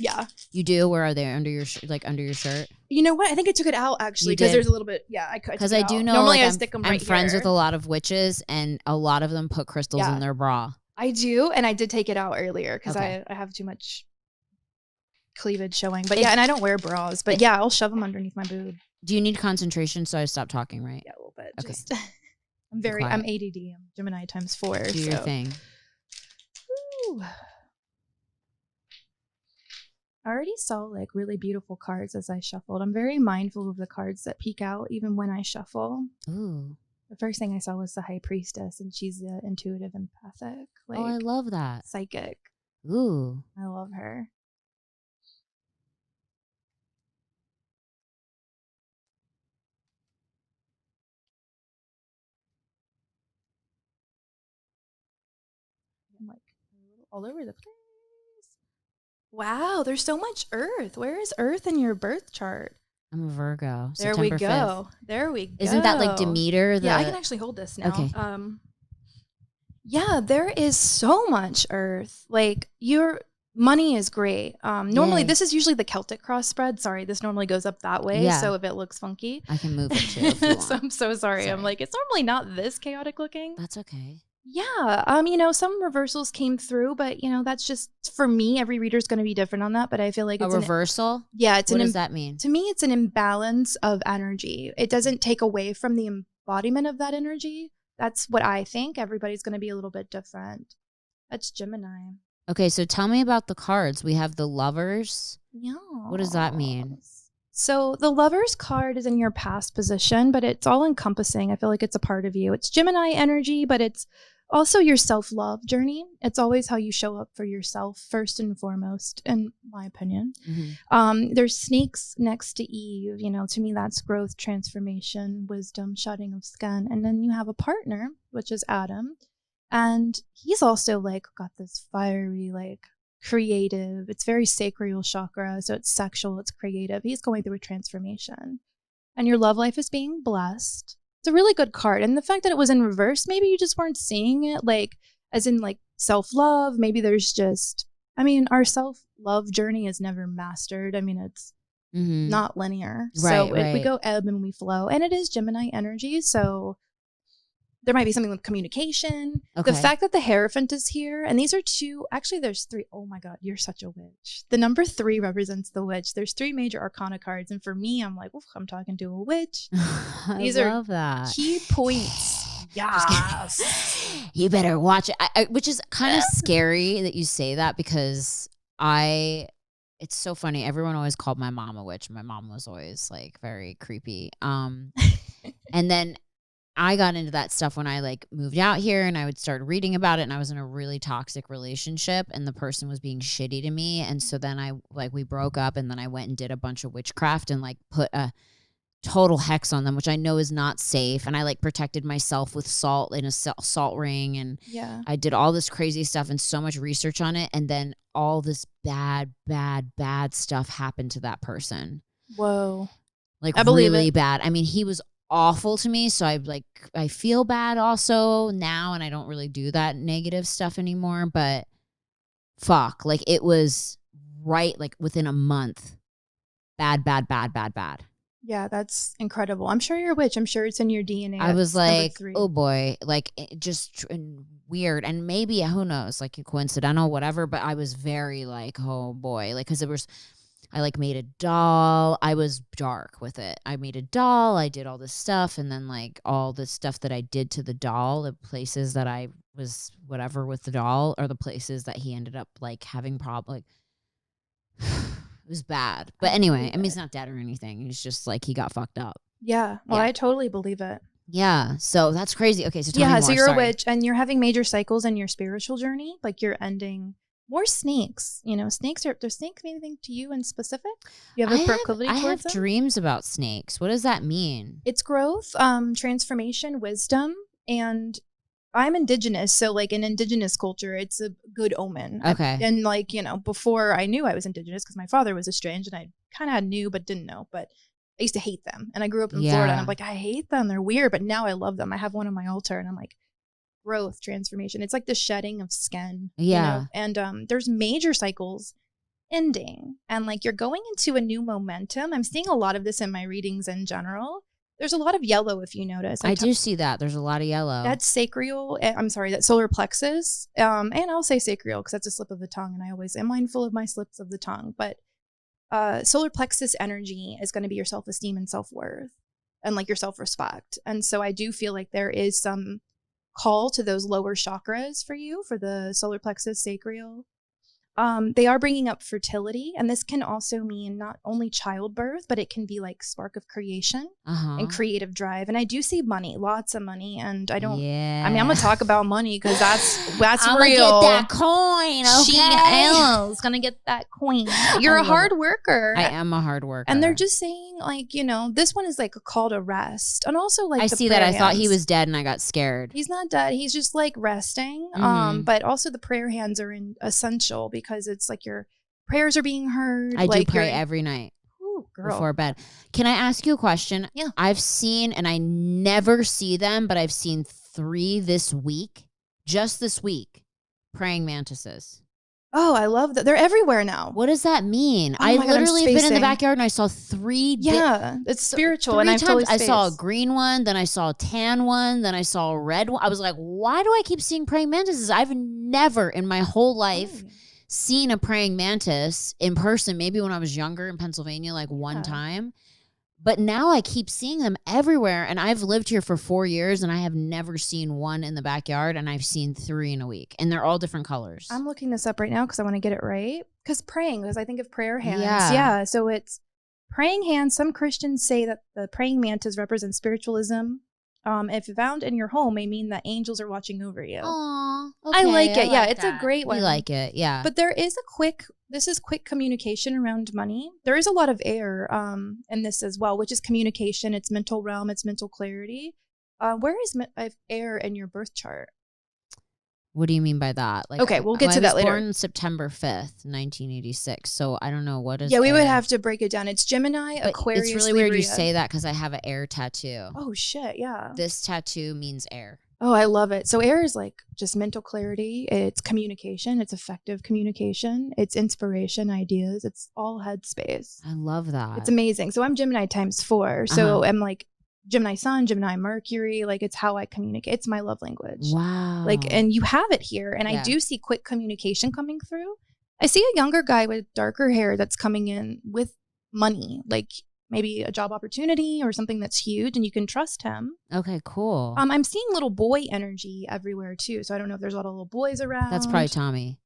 Yeah. You do? Where are they? Under your under your shirt? You know what? I think I took it out actually because there's a little bit. Yeah, I could. Because I do know. Normally like, I stick them right I'm friends here. with a lot of witches, and a lot of them put crystals in their bra. I do, and I did take it out earlier because I have too much cleavage showing. But yeah, and I don't wear bras. But yeah, I'll shove them underneath my boob. Do you need concentration? So I stop talking, right? Yeah, a little bit. Okay. Just, I'm ADD. I'm Gemini times 4. Do your thing. Woo. I already saw like really beautiful cards as I shuffled. I'm very mindful of the cards that peek out even when I shuffle. Ooh. The first thing I saw was the High Priestess, and she's intuitive, empathic. Like, oh, I love that. Psychic. Ooh. I love her. I'm like all over the place. Wow, there's so much Earth. Where is Earth in your birth chart? I'm a Virgo. There September we go. 5th. There we go. Isn't that like Demeter? Yeah, I can actually hold this now. Okay. Yeah, there is so much Earth. Like your money is great. Normally this is usually the Celtic cross spread. Sorry, this normally goes up that way. Yeah. So if it looks funky, I can move it too. If you want. So I'm so sorry. I'm like, it's normally not this chaotic looking. That's okay. Yeah. Some reversals came through, but that's just for me. Every reader's going to be different on that, but I feel like it's a reversal. Yeah. What does that mean? To me, it's an imbalance of energy. It doesn't take away from the embodiment of that energy. That's what I think. Everybody's going to be a little bit different. That's Gemini. Okay. So tell me about the cards. We have the Lovers. Yeah. What does that mean? So the Lover's card is in your past position, but it's all encompassing. I feel like it's a part of you. It's Gemini energy, but it's also your self-love journey. It's always how you show up for yourself first and foremost, in my opinion. Mm-hmm. There's snakes next to Eve. To me, that's growth, transformation, wisdom, shedding of skin. And then you have a partner, which is Adam. And he's also got this fiery, creative. It's very sacral chakra. So it's sexual, it's creative. He's going through a transformation. And your love life is being blessed. It's a really good card. And the fact that it was in reverse, maybe you just weren't seeing it as in self-love. Maybe there's just, our self-love journey is never mastered. It's not linear. Right, so we go ebb and we flow. And it is Gemini energy. So there might be something with communication. Okay. The fact that the Hierophant is here, and these are there's 3. Oh my God, you're such a witch. The number 3 represents the witch. There's 3 major arcana cards. And for me, I'm like, I'm talking to a witch. These I love that. Key points. Yes. You better watch it. Which is kind of scary that you say that because it's so funny. Everyone always called my mom a witch. My mom was always very creepy. And then I got into that stuff when I moved out here and I would start reading about it, and I was in a really toxic relationship and the person was being shitty to me. And so then we broke up, and then I went and did a bunch of witchcraft and put a total hex on them, which I know is not safe. And I protected myself with salt in a salt ring. And I did all this crazy stuff and so much research on it. And then all this bad stuff happened to that person. Whoa. Like I believe really it. bad. I mean, he was awful to me. So I feel bad also now, and I don't really do that negative stuff anymore, but fuck, like it was right, like within a month. Bad. Yeah, that's incredible. I'm sure you're a witch. I'm sure it's in your DNA. I was That's like, number 3. oh boy, like just weird. And maybe, who knows, like coincidental, whatever. But I was very like, oh boy, like, because I like made a doll. I was dark with it. I made a doll. I did all this stuff. And then like all the stuff that I did to the doll, the places that I was whatever with the doll are the places that he ended up like having like, it was bad. But anyway, I mean, he's not dead or anything. He's just like, he got fucked up. Yeah. Well, I totally believe it. Yeah. So that's crazy. Okay. So tell me more. So you're Sorry. a witch and you're having major cycles in your spiritual journey. Like you're ending more snakes. You know, snakes do snakes mean anything to you in specific? You have a proclivity towards them? I have dreams about snakes. What does that mean? It's growth, transformation, wisdom, and I'm indigenous, so like in indigenous culture, it's a good omen. Okay. And like, you know, before I knew I was indigenous, because my father was estranged and I kind of knew but didn't know, but I used to hate them. And I grew up in Florida and I'm like, I hate them. They're weird, but now I love them. I have one on my altar and I'm like, growth, transformation. It's like the shedding of skin. Yeah. You know? And there's major cycles ending and like you're going into a new momentum. I'm seeing a lot of this in my readings in general. There's a lot of yellow, if you notice. I do see that. There's a lot of yellow. That's sacral. I'm sorry, that's solar plexus. And I'll say sacral because that's a slip of the tongue. And I always am mindful of my slips of the tongue. But solar plexus energy is going to be your self-esteem and self-worth and like your self-respect. And so I do feel like there is some call to those lower chakras for you, for the solar plexus, sacral. They are bringing up fertility, and this can also mean not only childbirth, but it can be like spark of creation and creative drive. And I do see money, lots of money, and I don't. Yeah. I mean, I'm gonna talk about money because that's I'm real. Gonna get that coin. Okay, She is gonna get that coin. You're a hard worker. I am a hard worker, and they're just saying like, you know, this one is like a call to rest, and also like I see that. I thought he was dead, and I got scared. He's not dead. He's just like resting. But also the prayer hands are essential because it's like your prayers are being heard. I like do pray every night. Ooh, girl. Before bed. Can I ask you a question? Yeah. I've seen, and I never see them, but I've seen 3 this week, just this week, praying mantises. Oh, I love that. They're everywhere now. What does that mean? Oh I God, literally have been in the backyard and I saw 3. Yeah, it's spiritual. 3 and I'm totally I saw a green one, then I saw a tan one, then I saw a red one. I was like, why do I keep seeing praying mantises? I've never in my whole life seen a praying mantis in person, maybe when I was younger in Pennsylvania, like one time. But now I keep seeing them everywhere. And I've lived here for 4 years and I have never seen one in the backyard. And I've seen 3 in a week. And they're all different colors. I'm looking this up right now because I want to get it right. Because I think of prayer hands. Yeah. So it's praying hands. Some Christians say that the praying mantis represents spiritualism. If found in your home, may mean that angels are watching over you. Aww, okay, I like it. Yeah, it's that. a great one. We like it. Yeah. But there is this is quick communication around money. There is a lot of air in this as well, which is communication. It's mental realm. It's mental clarity. Where is air in your birth chart? What do you mean by that? Like, okay, we'll get to that later. I was born September 5th, 1986. So I don't know what is. Yeah, we would have to break it down. It's Gemini, but Aquarius, it's really Libra. weird you say that because I have an air tattoo. Oh shit, yeah. This tattoo means air. Oh, I love it. So air is like just mental clarity. It's communication. It's effective communication. It's inspiration, ideas. It's all headspace. I love that. It's amazing. So I'm Gemini times 4. So I'm like Gemini Sun, Gemini Mercury, like it's how I communicate. It's my love language. Wow. Like, and you have it here. And I do see quick communication coming through. I see a younger guy with darker hair that's coming in with money, like maybe a job opportunity or something that's huge and you can trust him. Okay, cool. I'm seeing little boy energy everywhere too. So I don't know if there's a lot of little boys around. That's probably Tommy.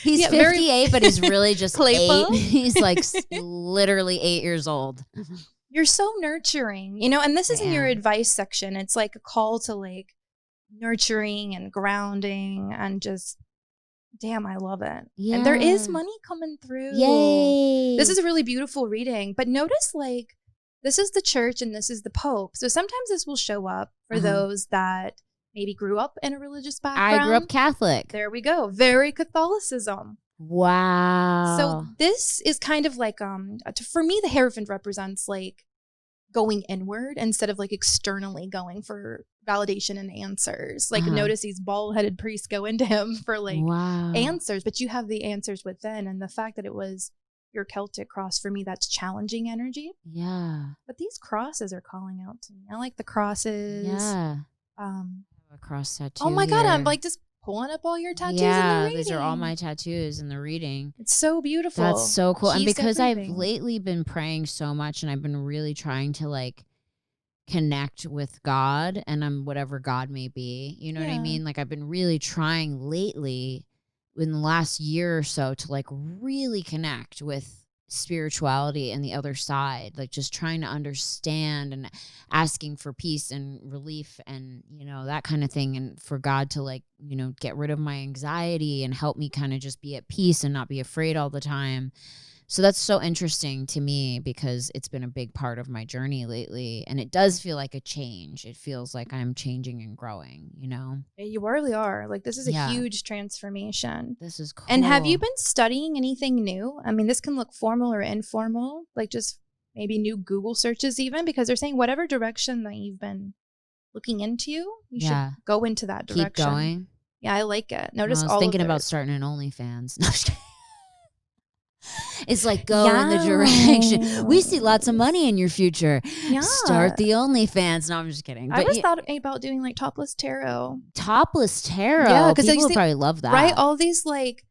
He's 58, but he's really just playful. 8. He's like literally 8 years old. You're so nurturing, you know, and this is in your advice section. It's like a call to like nurturing and grounding and just, damn, I love it. Yeah. And there is money coming through. Yay. This is a really beautiful reading. But notice like this is the church and this is the Pope. So sometimes this will show up for those that maybe grew up in a religious background. I grew up Catholic. There we go. Very Catholicism. Wow. So this is kind of like, for me, the Hierophant represents like going inward instead of like externally going for validation and answers. Like notice these bald-headed priests go into him for like answers, but you have the answers within. And the fact that it was your Celtic cross, for me, that's challenging energy. Yeah. But these crosses are calling out to me. I like the crosses. Yeah. A cross tattoo. Oh my God, here. I'm like just pulling up all your tattoos in Yeah, the reading. these are all my tattoos in the reading. It's so beautiful. That's so cool. Keys And because to I've everything. lately been praying so much and I've been really trying to like connect with God and I'm whatever God may be. You know what I mean? Like I've been really trying lately in the last year or so to like really connect with spirituality and the other side, like just trying to understand and asking for peace and relief and, you know, that kind of thing. And for God to like, you know, get rid of my anxiety and help me kind of just be at peace and not be afraid all the time. So that's so interesting to me because it's been a big part of my journey lately. And it does feel like a change. It feels like I'm changing and growing, you know? You really are. Like this is a huge transformation. This is cool. And have you been studying anything new? I mean, this can look formal or informal, like just maybe new Google searches even, because they're saying whatever direction that you've been looking into, you should go into that direction. Keep going. Yeah, I like it. Notice I was all thinking of about starting an OnlyFans. No, I'm just kidding. It's like go in the direction. We see lots of money in your future. Yeah. Start the OnlyFans. No, I'm just kidding. I always thought about doing like topless tarot. Topless tarot. Yeah, because people would probably love that. Right? All these like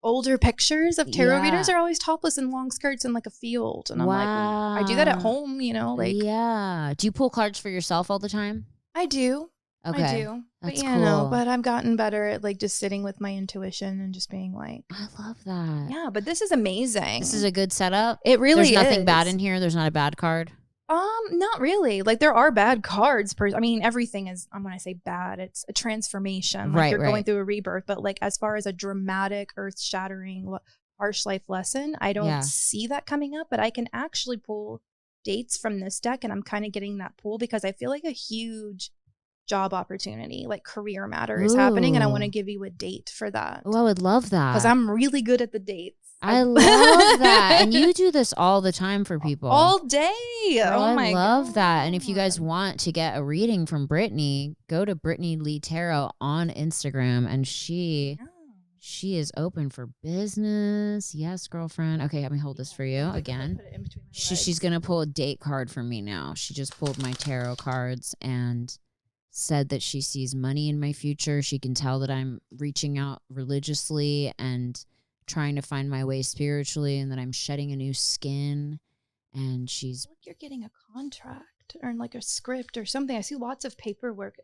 older pictures of tarot readers are always topless in long skirts in like a field. And I'm like, well, I do that at home, you know, like. Yeah. Do you pull cards for yourself all the time? I do. Okay. I do. That's but cool. No, but I've gotten better at like just sitting with my intuition and just being like, I love that. Yeah, but this is amazing. This is a good setup. It really is. There's nothing bad in here. There's not a bad card. Not really. Like there are bad cards. I mean, everything is, when I say bad, it's a transformation. Like you're going through a rebirth. But like as far as a dramatic, earth-shattering, harsh life lesson, I don't see that coming up. But I can actually pull dates from this deck, and I'm kind of getting that pull because I feel like a huge job opportunity, like career matter is happening, and I want to give you a date for that. Oh, I would love that. Because I'm really good at the dates. I love that. And you do this all the time for people. All day. Oh my God. I love that. And if you guys want to get a reading from Brittany, go to Brittany Lee Tarot on Instagram, and she is open for business. Yes, girlfriend. Okay, let me hold this for you again. She's going to pull a date card for me now. She just pulled my tarot cards and said that she sees money in my future. She can tell that I'm reaching out religiously and trying to find my way spiritually, and that I'm shedding a new skin. And she's like you're getting a contract or like a script or something. I see lots of paperwork.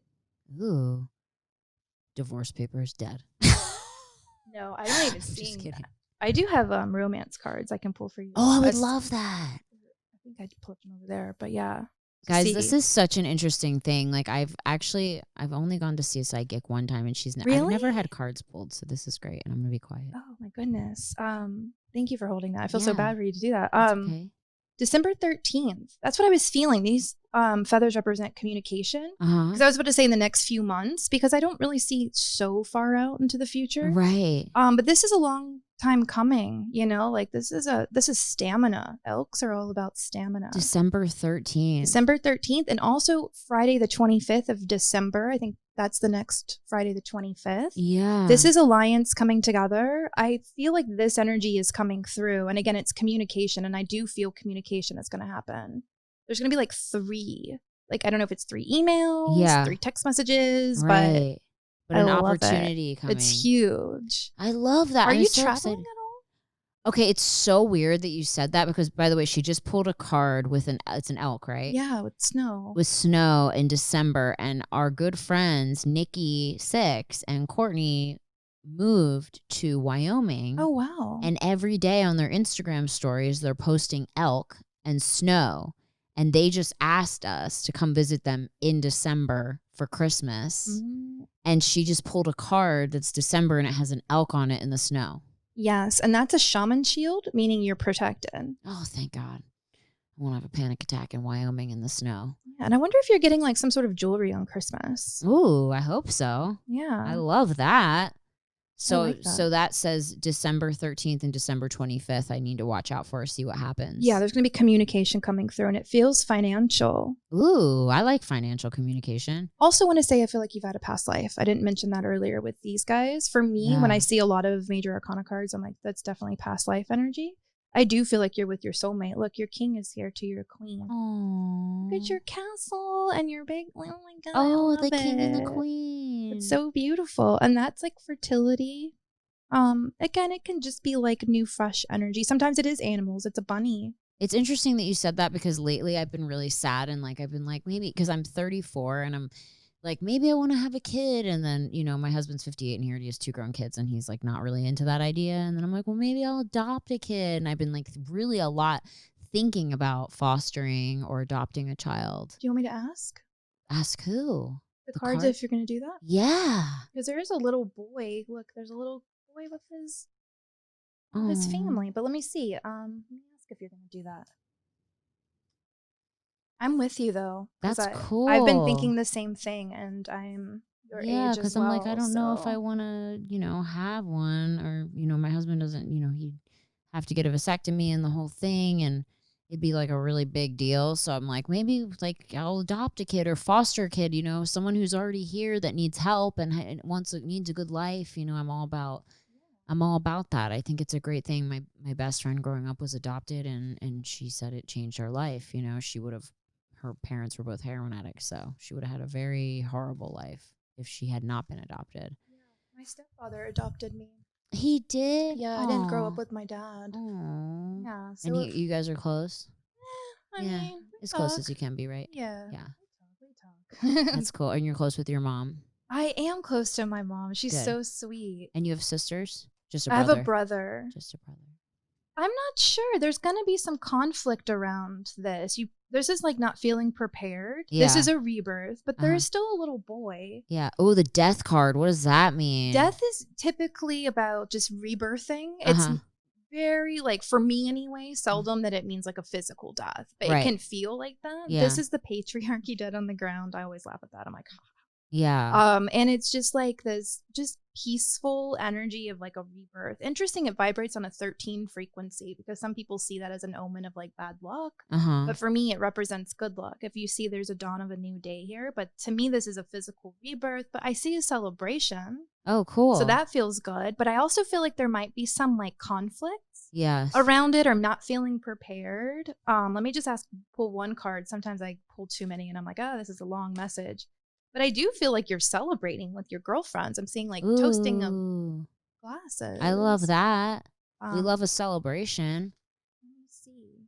Ooh, divorce papers dead. No, I don't even see that. I do have romance cards I can pull for you. Oh, I would love that. I think I'd put them over there, but yeah. Guys, this is such an interesting thing. Like I've only gone to see a psychic one time, and I've never had cards pulled, so this is great, and I'm gonna be quiet. Oh my goodness. Thank you for holding that. I feel so bad for you to do that. Okay. December 13th. That's what I was feeling. These feathers represent communication. Because I was about to say in the next few months, because I don't really see so far out into the future. Right. But this is a long time coming, you know, like this is stamina. Elks are all about stamina. December 13th. December 13th, and also Friday the 25th of December. I think that's the next Friday the 25th. Yeah. This is alliance coming together. I feel like this energy is coming through. And again, it's communication. And I do feel communication is going to happen. There's going to be like 3. Like, I don't know if it's 3 emails, 3 text messages, but an opportunity coming. It's huge. I love that. Are you traveling at all? Okay, it's so weird that you said that because, by the way, she just pulled a card with it's an elk, right? Yeah, with snow. With snow in December, and our good friends Nikki 6 and Courtney moved to Wyoming. Oh wow! And every day on their Instagram stories, they're posting elk and snow, and they just asked us to come visit them in December for Christmas. Mm-hmm. And she just pulled a card that's December, and it has an elk on it in the snow. Yes, and that's a shaman shield, meaning you're protected. Oh, thank God. I won't have a panic attack in Wyoming in the snow. Yeah, and I wonder if you're getting like some sort of jewelry on Christmas. Ooh, I hope so. Yeah. I love that. So that says December 13th and December 25th. I need to watch out for, see what happens. Yeah, there's going to be communication coming through, and it feels financial. Ooh, I like financial communication. Also want to say I feel like you've had a past life. I didn't mention that earlier with these guys. For me, when I see a lot of major arcana cards, I'm like, that's definitely past life energy. I do feel like you're with your soulmate. Look, your king is here to your queen. Oh, look at your castle and your big, oh my God. Oh, the king and the queen. It's so beautiful. And that's like fertility. Again, it can just be like new, fresh energy. Sometimes it is animals. It's a bunny. It's interesting that you said that because lately I've been really sad and like I've been like maybe because I'm 34 and I'm like maybe I want to have a kid, and then my husband's 58 and he already has 2 grown kids and he's like not really into that idea, and then I'm like, well, maybe I'll adopt a kid, and I've been like really a lot thinking about fostering or adopting a child. Do you want me to ask? Ask who? The cards if you're going to do that? Yeah. Because there is a little boy. Look, there's a little boy with his family. But let me see. Let me ask if you're going to do that. I'm with you though. That's cool. I've been thinking the same thing, and I'm your age as well. Yeah, because I'm like, I don't know if I want to, have one, or my husband doesn't. He'd have to get a vasectomy and the whole thing, and it'd be like a really big deal. So I'm like, maybe like I'll adopt a kid or foster a kid. Someone who's already here that needs help and needs a good life. I'm all about that. I think it's a great thing. My best friend growing up was adopted, and she said it changed her life. Her parents were both heroin addicts, so she would have had a very horrible life if she had not been adopted. Yeah, my stepfather adopted me. He did? Yeah, I didn't grow up with my dad. Aww. Yeah. So and you guys are close? I mean, as close as you can be, right? Yeah. Yeah. We talk. That's cool. And you're close with your mom? I am close to my mom. She's so sweet. And you have sisters? Just a brother? I have a brother. Just a brother. I'm not sure. There's going to be some conflict around this. There's this like not feeling prepared. Yeah. This is a rebirth, but there is still a little boy. Yeah. Oh, the death card. What does that mean? Death is typically about just rebirthing. It's very, like, for me anyway, seldom that it means like a physical death, but it can feel like that. Yeah. This is the patriarchy dead on the ground. I always laugh at that. I'm like, yeah. And it's just like this just peaceful energy of like a rebirth. Interesting, it vibrates on a 13 frequency because some people see that as an omen of like bad luck. But for me, it represents good luck. If you see there's a dawn of a new day here, but to me, this is a physical rebirth, but I see a celebration. Oh, cool. So that feels good. But I also feel like there might be some like conflicts yes. around it, or I'm not feeling prepared. Let me just pull one card. Sometimes I pull too many and I'm like, oh, this is a long message. But I do feel like you're celebrating with your girlfriends. I'm seeing like toasting of glasses. I love that. We love a celebration. Let me see.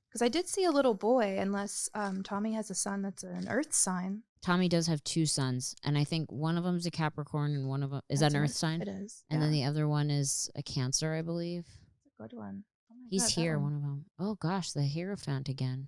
Because I did see a little boy, unless Tommy has a son that's an earth sign. Tommy does have 2 sons, and I think one of them is a Capricorn and one of them is that an earth sign? It is. And then the other one is a Cancer, I believe. That's a good one. Oh He's here, one of them. Oh gosh, the Hierophant again.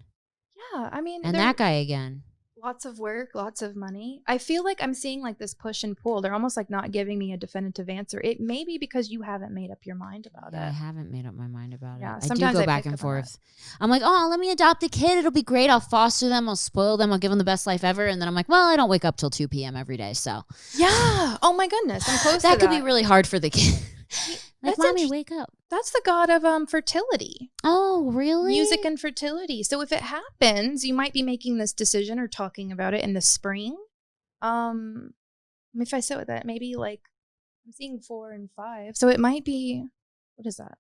Yeah, I mean, and that guy again. Lots of work, lots of money. I feel like I'm seeing like this push and pull. They're almost like not giving me a definitive answer. It may be because you haven't made up your mind about it. I haven't made up my mind about it. Sometimes I do go back and forth. I'm like, oh, let me adopt a kid. It'll be great. I'll foster them. I'll spoil them. I'll give them the best life ever. And then I'm like, well, I don't wake up till 2 p.m. every day. So yeah. Oh my goodness. I'm close to that. That could be really hard for the kid. Like, mommy, wake up. That's the god of fertility. Oh, really? Music and fertility. So if it happens, you might be making this decision or talking about it in the spring. If I sit with it, maybe like I'm seeing 4 and 5. So it might be, what is that?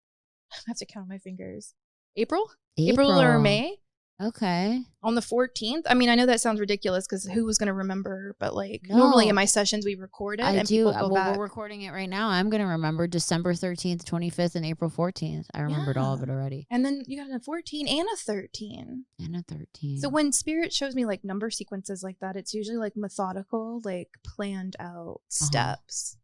I have to count my fingers. April or May. Okay. On the 14th. I mean, I know that sounds ridiculous because who was going to remember? But like normally in my sessions we record it. I and do. People go back. We're recording it right now. I'm going to remember December 13th, 25th, and April 14th. I remembered all of it already. And then you got a 14 and a 13. And a 13. So when spirit shows me like number sequences like that, it's usually like methodical, like planned out steps.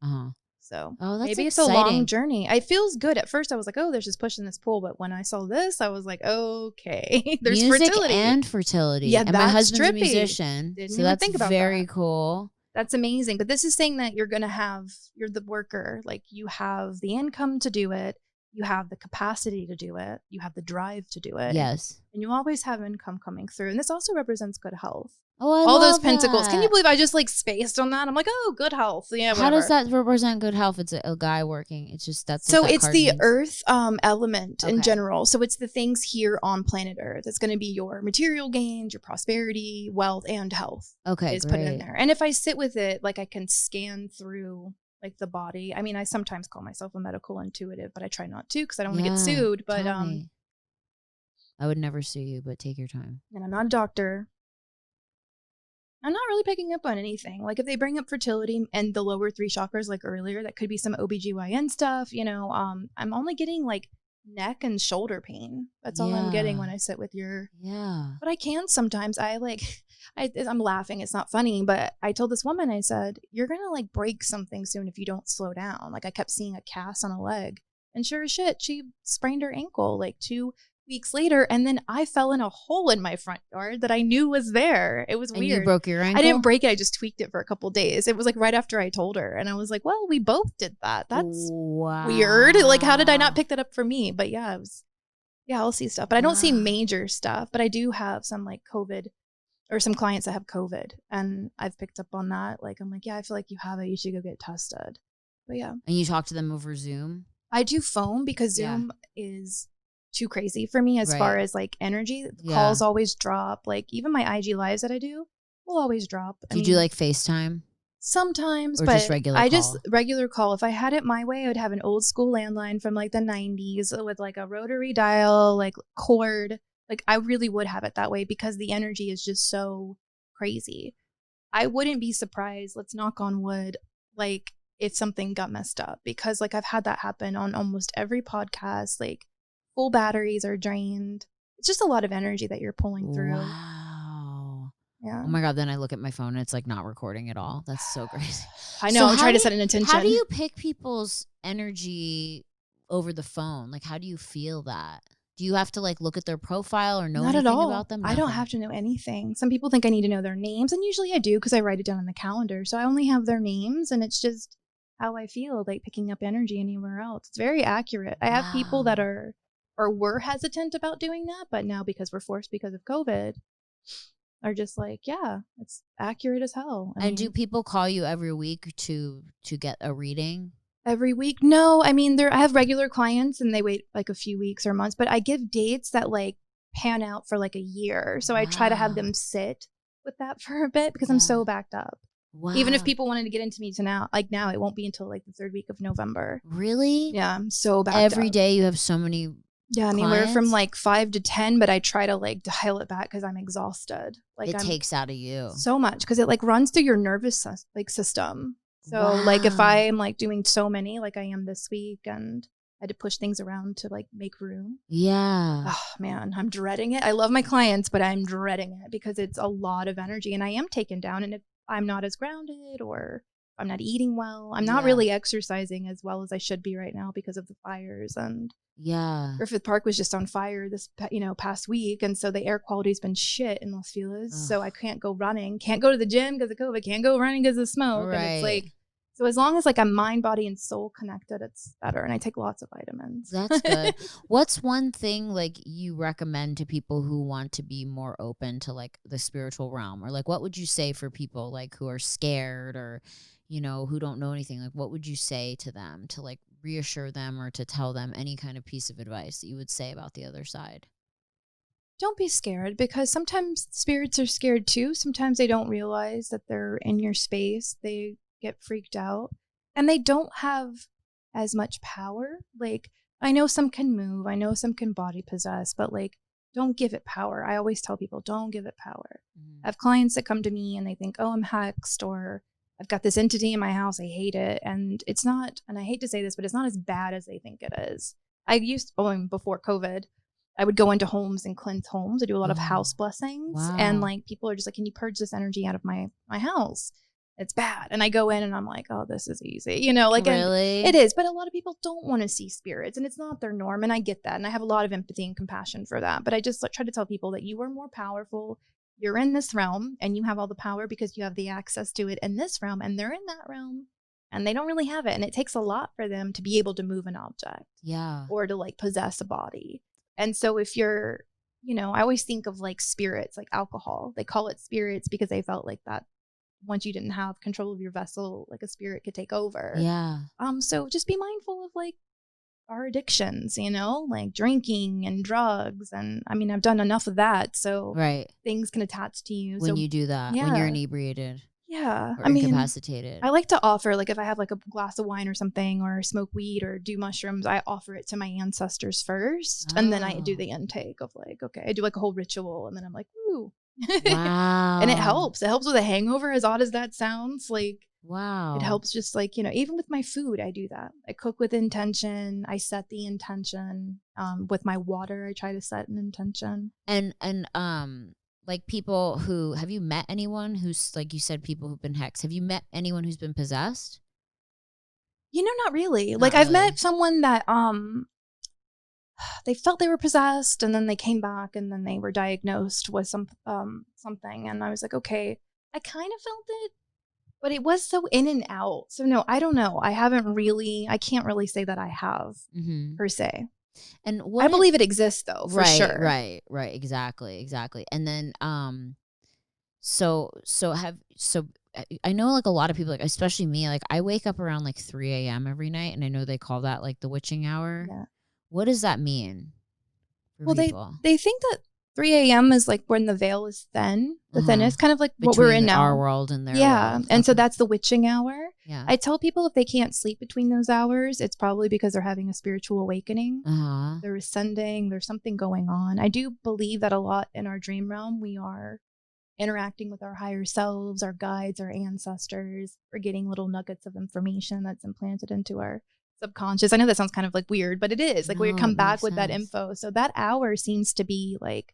So maybe it's a long journey. It feels good. At first I was like, oh, there's this push and this pull. But when I saw this, I was like, okay, there's music fertility. and fertility. Yeah, and that's my husband's trippy. A musician. Didn't so even that's think about very that. cool. That's amazing. But this is saying that you're the worker. Like you have the income to do it. you have the capacity to do it, you have the drive to do it. Yes. And you always have income coming through. And this also represents good health. Oh, I all love those pentacles. that. Can you believe I just like spaced on that? I'm like, oh, good health. Yeah. How does that represent good health? It's a guy working. It's just that's so what that it's card the means. earth element in Okay. general. So it's the things here on planet Earth. It's going to be your material gains, your prosperity, wealth, and health. Okay, is great. put in there. And if I sit with it, like I can scan through like the body. I mean, I sometimes call myself a medical intuitive, but I try not to because I don't want to get sued. But tell me. I would never sue you, but take your time. And I'm not a doctor. I'm not really picking up on anything. Like if they bring up fertility and the lower 3 chakras like earlier, that could be some OBGYN stuff, you know. I'm only getting like neck and shoulder pain. That's all I'm getting when I sit with your But I can sometimes. I'm laughing. It's not funny, but I told this woman, I said, you're going to like break something soon if you don't slow down. Like I kept seeing a cast on a leg. And sure as shit, she sprained her ankle like 2 weeks later, and then I fell in a hole in my front yard that I knew was there. It was weird. You broke your ankle? I didn't break it. I just tweaked it for a couple days. It was like right after I told her, and I was like, well, we both did that. That's weird. Like, how did I not pick that up for me? But yeah, I'll see stuff, but I don't see major stuff. But I do have some like COVID, or some clients that have COVID, and I've picked up on that. Like, I'm like, yeah, I feel like you have it. You should go get tested. But yeah. And you talk to them over Zoom? I do phone because Zoom is too crazy for me as far as like energy. Calls always drop. Like even my IG lives that I do will always drop. Do you do like FaceTime? Sometimes, or but just regular call? just regular call. If I had it my way, I would have an old school landline from like the 90s with like a rotary dial, like cord. Like I really would have it that way because the energy is just so crazy. I wouldn't be surprised, let's knock on wood, like if something got messed up, because like I've had that happen on almost every podcast. Like full batteries are drained. It's just a lot of energy that you're pulling through. Wow. Yeah. Oh my God. Then I look at my phone and it's like not recording at all. That's so crazy. I know. I'm trying to set an intention. How do you pick people's energy over the phone? Like, how do you feel that? Do you have to like look at their profile or know Not anything at all. about them? I don't have to know anything. Some people think I need to know their names, and usually I do because I write it down on the calendar. So I only have their names, and it's just how I feel, like picking up energy anywhere else. It's very accurate. I have people that are or were hesitant about doing that, but now because we're forced because of COVID, are just like, yeah, it's accurate as hell. I mean, do people call you every week to get a reading? Every week? No, I mean, I have regular clients and they wait like a few weeks or months, but I give dates that like pan out for like a year. So I try to have them sit with that for a bit because I'm so backed up. Wow. Even if people wanted to get into me to now, it won't be until like the 3rd week of November. Really? Yeah, I'm so backed up. Every day you have so many anywhere clients? from like 5 to 10, but I try to like dial it back because I'm exhausted. Like it takes out of you so much because it like runs through your nervous system. So like if I'm like doing so many like I am this week, and I had to push things around to like make room. Yeah. Oh man, I'm dreading it. I love my clients, but I'm dreading it because it's a lot of energy and I am taken down. And if I'm not as grounded or I'm not eating well, I'm not really exercising as well as I should be right now because of the fires. And Griffith Park was just on fire this past week, and so the air quality's been shit in Los Feliz. So I can't go running, can't go to the gym because of COVID, can't go running because of smoke. And it's like, so as long as like I'm mind, body, and soul connected, it's better. And I take lots of vitamins. That's good. What's one thing like you recommend to people who want to be more open to like the spiritual realm, or like what would you say for people like who are scared or who don't know anything? Like what would you say to them to like reassure them or to tell them any kind of piece of advice that you would say about the other side? Don't be scared, because sometimes spirits are scared too. Sometimes they don't realize that they're in your space. They get freaked out and they don't have as much power. Like I know some can move, I know some can body possess, but like don't give it power. I always tell people, don't give it power. I have clients that come to me and they think, oh, I'm hexed, or I've got this entity in my house, I hate it. And it's not, and I hate to say this, but it's not as bad as they think it is. Before COVID, I would go into homes and cleanse homes. I do a lot of house blessings. And like people are just like, can you purge this energy out of my house? It's bad. And I go in and I'm like, oh, this is easy. Really? It is. But a lot of people don't want to see spirits, and it's not their norm. And I get that. And I have a lot of empathy and compassion for that. But I just try to tell people that you are more powerful. You're in this realm and you have all the power because you have the access to it in this realm, and they're in that realm and they don't really have it. And it takes a lot for them to be able to move an object. Yeah. Or to like possess a body. And so if you're, I always think of like spirits, like alcohol. They call it spirits because they felt like that once you didn't have control of your vessel, like a spirit could take over. Yeah. So just be mindful of like our addictions, like drinking and drugs. And I mean, I've done enough of that. So things can attach to you. When you do that, when you're inebriated. Yeah. Or incapacitated. I like to offer, like if I have like a glass of wine or something, or smoke weed or do mushrooms, I offer it to my ancestors first. And then I do the intake of like, okay, I do like a whole ritual. And then I'm like, ooh. Wow. And it helps. It helps with a hangover, as odd as that sounds. Like, wow. It helps just like, even with my food, I do that. I cook with intention. I set the intention. With my water, I try to set an intention. And like people who, have you met anyone who's, like you said, people who've been hexed? Have you met anyone who's been possessed? Not really. I've met someone that they felt they were possessed, and then they came back, and then they were diagnosed with something, and I was like, okay, I kind of felt it, but it was so in and out. So no, I don't know. I can't really say that I have per se. And I believe it exists though, for sure. Right. Exactly. And then, so I know like a lot of people, like especially me, like I wake up around like 3 a.m. every night, and I know they call that like the witching hour. Yeah. What does that mean? Well, they think that 3 a.m. is like when the veil is thin, the thinnest, kind of like between what we're in now. Our world and their world. And so that's the witching hour. Yeah. I tell people if they can't sleep between those hours, it's probably because they're having a spiritual awakening. They're ascending. There's something going on. I do believe that a lot in our dream realm, we are interacting with our higher selves, our guides, our ancestors. We're getting little nuggets of information that's implanted into our subconscious. I know that sounds kind of like weird, but it is. Like we come back with that info. So that hour seems to be like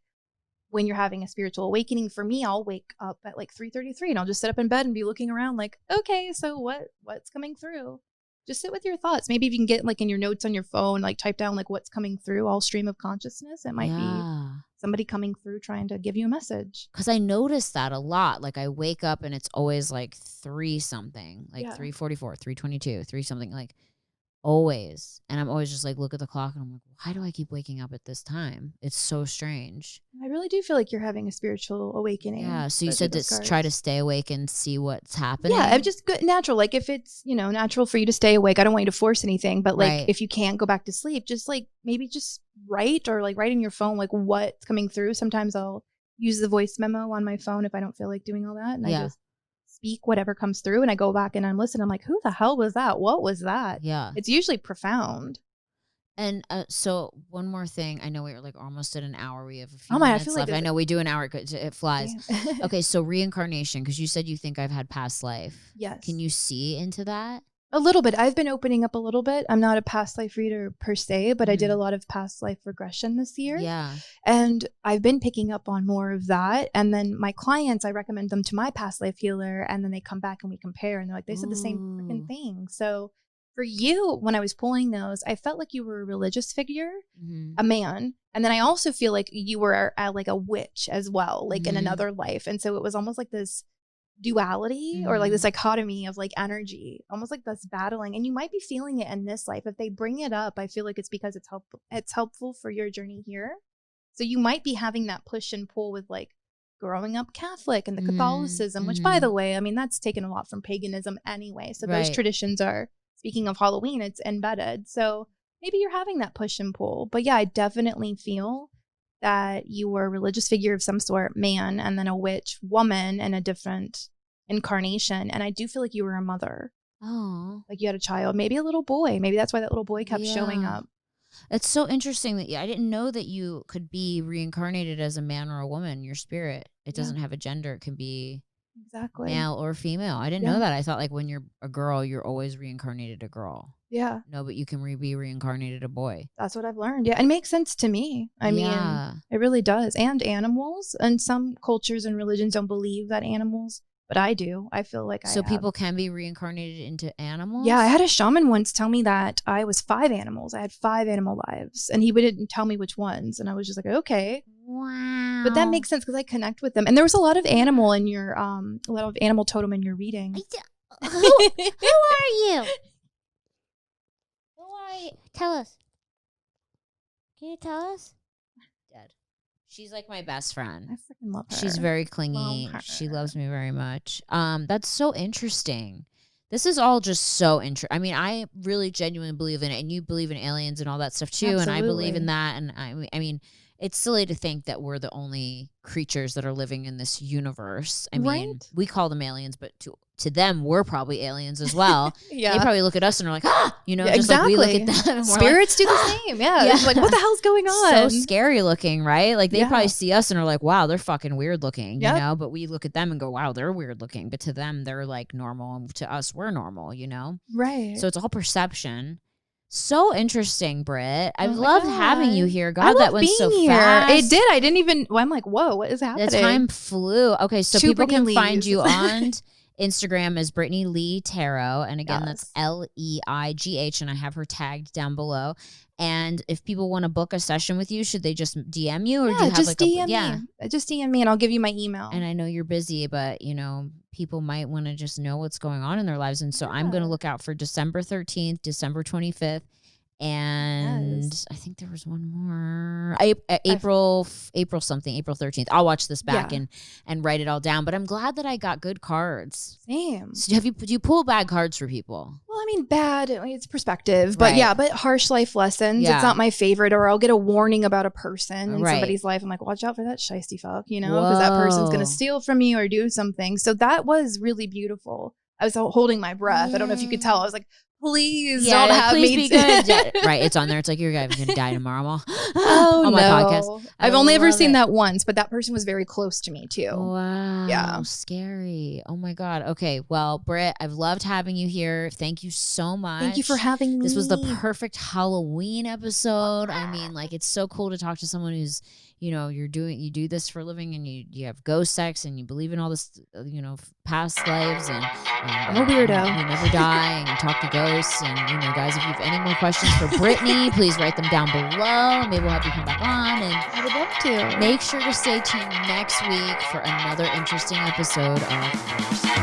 when you're having a spiritual awakening. For me, I'll wake up at like 3:33 and I'll just sit up in bed and be looking around like, okay, so what's coming through? Just sit with your thoughts. Maybe if you can get like in your notes on your phone, like type down like what's coming through, all stream of consciousness. It might be somebody coming through trying to give you a message. Because I noticed that a lot. Like I wake up and it's always like 3 something, like 3:44, 3:22, 3 something, like always. And I'm always just like, look at the clock and I'm like, why do I keep waking up at this time? It's so strange. I really do feel like you're having a spiritual awakening. Yeah. So you said to try to stay awake and see what's happening. Yeah. I'm just good, natural. Like if it's, natural for you to stay awake, I don't want you to force anything, but like if you can't go back to sleep, just like maybe just write or like write in your phone, like what's coming through. Sometimes I'll use the voice memo on my phone if I don't feel like doing all that. And I just speak whatever comes through, and I go back and I'm listening. I'm like, who the hell was that? What was that? Yeah. It's usually profound. And so one more thing. I know we're like almost at an hour. We have a few minutes left. Like I know we do an hour. It flies. Okay. So reincarnation, because you said you think I've had past life. Yes. Can you see into that? A little bit. I've been opening up a little bit. I'm not a past life reader per se, but I did a lot of past life regression this year. Yeah. And I've been picking up on more of that. And then my clients, I recommend them to my past life healer, and then they come back and we compare, and they're like, they said the same freaking thing. So for you, when I was pulling those, I felt like you were a religious figure, a man. And then I also feel like you were like a witch as well, like in another life. And so it was almost like this duality or like this dichotomy of like energy, almost like this battling. And you might be feeling it in this life. If they bring it up, I feel like it's because it's helpful for your journey here. So you might be having that push and pull with like growing up Catholic and the Catholicism, which by the way, I mean, that's taken a lot from paganism anyway. So those traditions are, speaking of Halloween, it's embedded. So maybe you're having that push and pull. But yeah, I definitely feel that you were a religious figure of some sort, man, and then a witch, woman, in a different incarnation. And I do feel like you were a mother. Oh. Like you had a child, maybe a little boy. Maybe that's why that little boy kept showing up. It's so interesting that I didn't know that you could be reincarnated as a man or a woman. Your spirit, it doesn't have a gender. It can be male or female. I didn't know that. I thought like when you're a girl, you're always reincarnated a girl. Yeah. No, but you can be reincarnated a boy. That's what I've learned. Yeah. It makes sense to me. I mean, it really does. And animals. And some cultures and religions don't believe that animals, but I do. I feel like So people can be reincarnated into animals? Yeah. I had a shaman once tell me that I was 5 animals. I had 5 animal lives. And he wouldn't tell me which ones. And I was just like, okay. Wow. But that makes sense because I connect with them. And there was a lot of animal in your, a lot of animal totem in your reading. Who are you? Tell us. Can you tell us? Dead. She's like my best friend. I freaking love her. She's very clingy. She loves me very much. That's so interesting. This is all just so interesting. I mean, I really genuinely believe in it, and you believe in aliens and all that stuff too. Absolutely. And I believe in that. And I mean, it's silly to think that we're the only creatures that are living in this universe. I mean, we call them aliens, but to them, we're probably aliens as well. Yeah. They probably look at us and are like, you know, yeah, just exactly. like we look at them. And Spirits do the same. Yeah. It's like, what the hell's going on? So scary looking, right? Like they probably see us and are like, wow, they're fucking weird looking, you know? But we look at them and go, wow, they're weird looking. But to them, they're like normal. And to us, we're normal, you know? Right. So it's all perception. So interesting, Britt. I've loved having you here. God, that went so here. fast. It did. I didn't even, I'm like, whoa, what is happening? The time flew. Okay, so people can find you Lees. on Instagram as Brittany Lee Tarot. And again, that's Leigh, and I have her tagged down below. And if people want to book a session with you, should they just DM you? Or do you have just like DM me. Just DM me and I'll give you my email. And I know you're busy, but you know, people might want to just know what's going on in their lives. And so I'm going to look out for December 13th, December 25th. And I think there was one more April something, April 13th. I'll watch this back and write it all down. But I'm glad that I got good cards. Same. So do you pull bad cards for people? Well, I mean, bad, it's perspective. But but harsh life lessons. It's not my favorite. Or I'll get a warning about a person in somebody's life. I'm like, watch out for that shiesty fuck, you know, because that person's going to steal from you or do something. So that was really beautiful. I was holding my breath. I don't know if you could tell. I was like, please don't have please me. Be good. Right, it's on there. It's like you're going to die tomorrow. On my podcast. I've only ever seen that once, but that person was very close to me too. Wow. Yeah. Scary. Oh my God. Okay. Well, Britt, I've loved having you here. Thank you so much. Thank you for having me. This was the perfect Halloween episode. I mean, like, it's so cool to talk to someone who's, you know, you do this for a living, and you have ghost sex, and you believe in all this, you know, past lives, and I'm a weirdo. You never die, and you talk to ghosts. And you know, guys, if you have any more questions for Brittany, please write them down below. Maybe we'll have you come back on, and I would love to. Make sure to stay tuned next week for another interesting episode of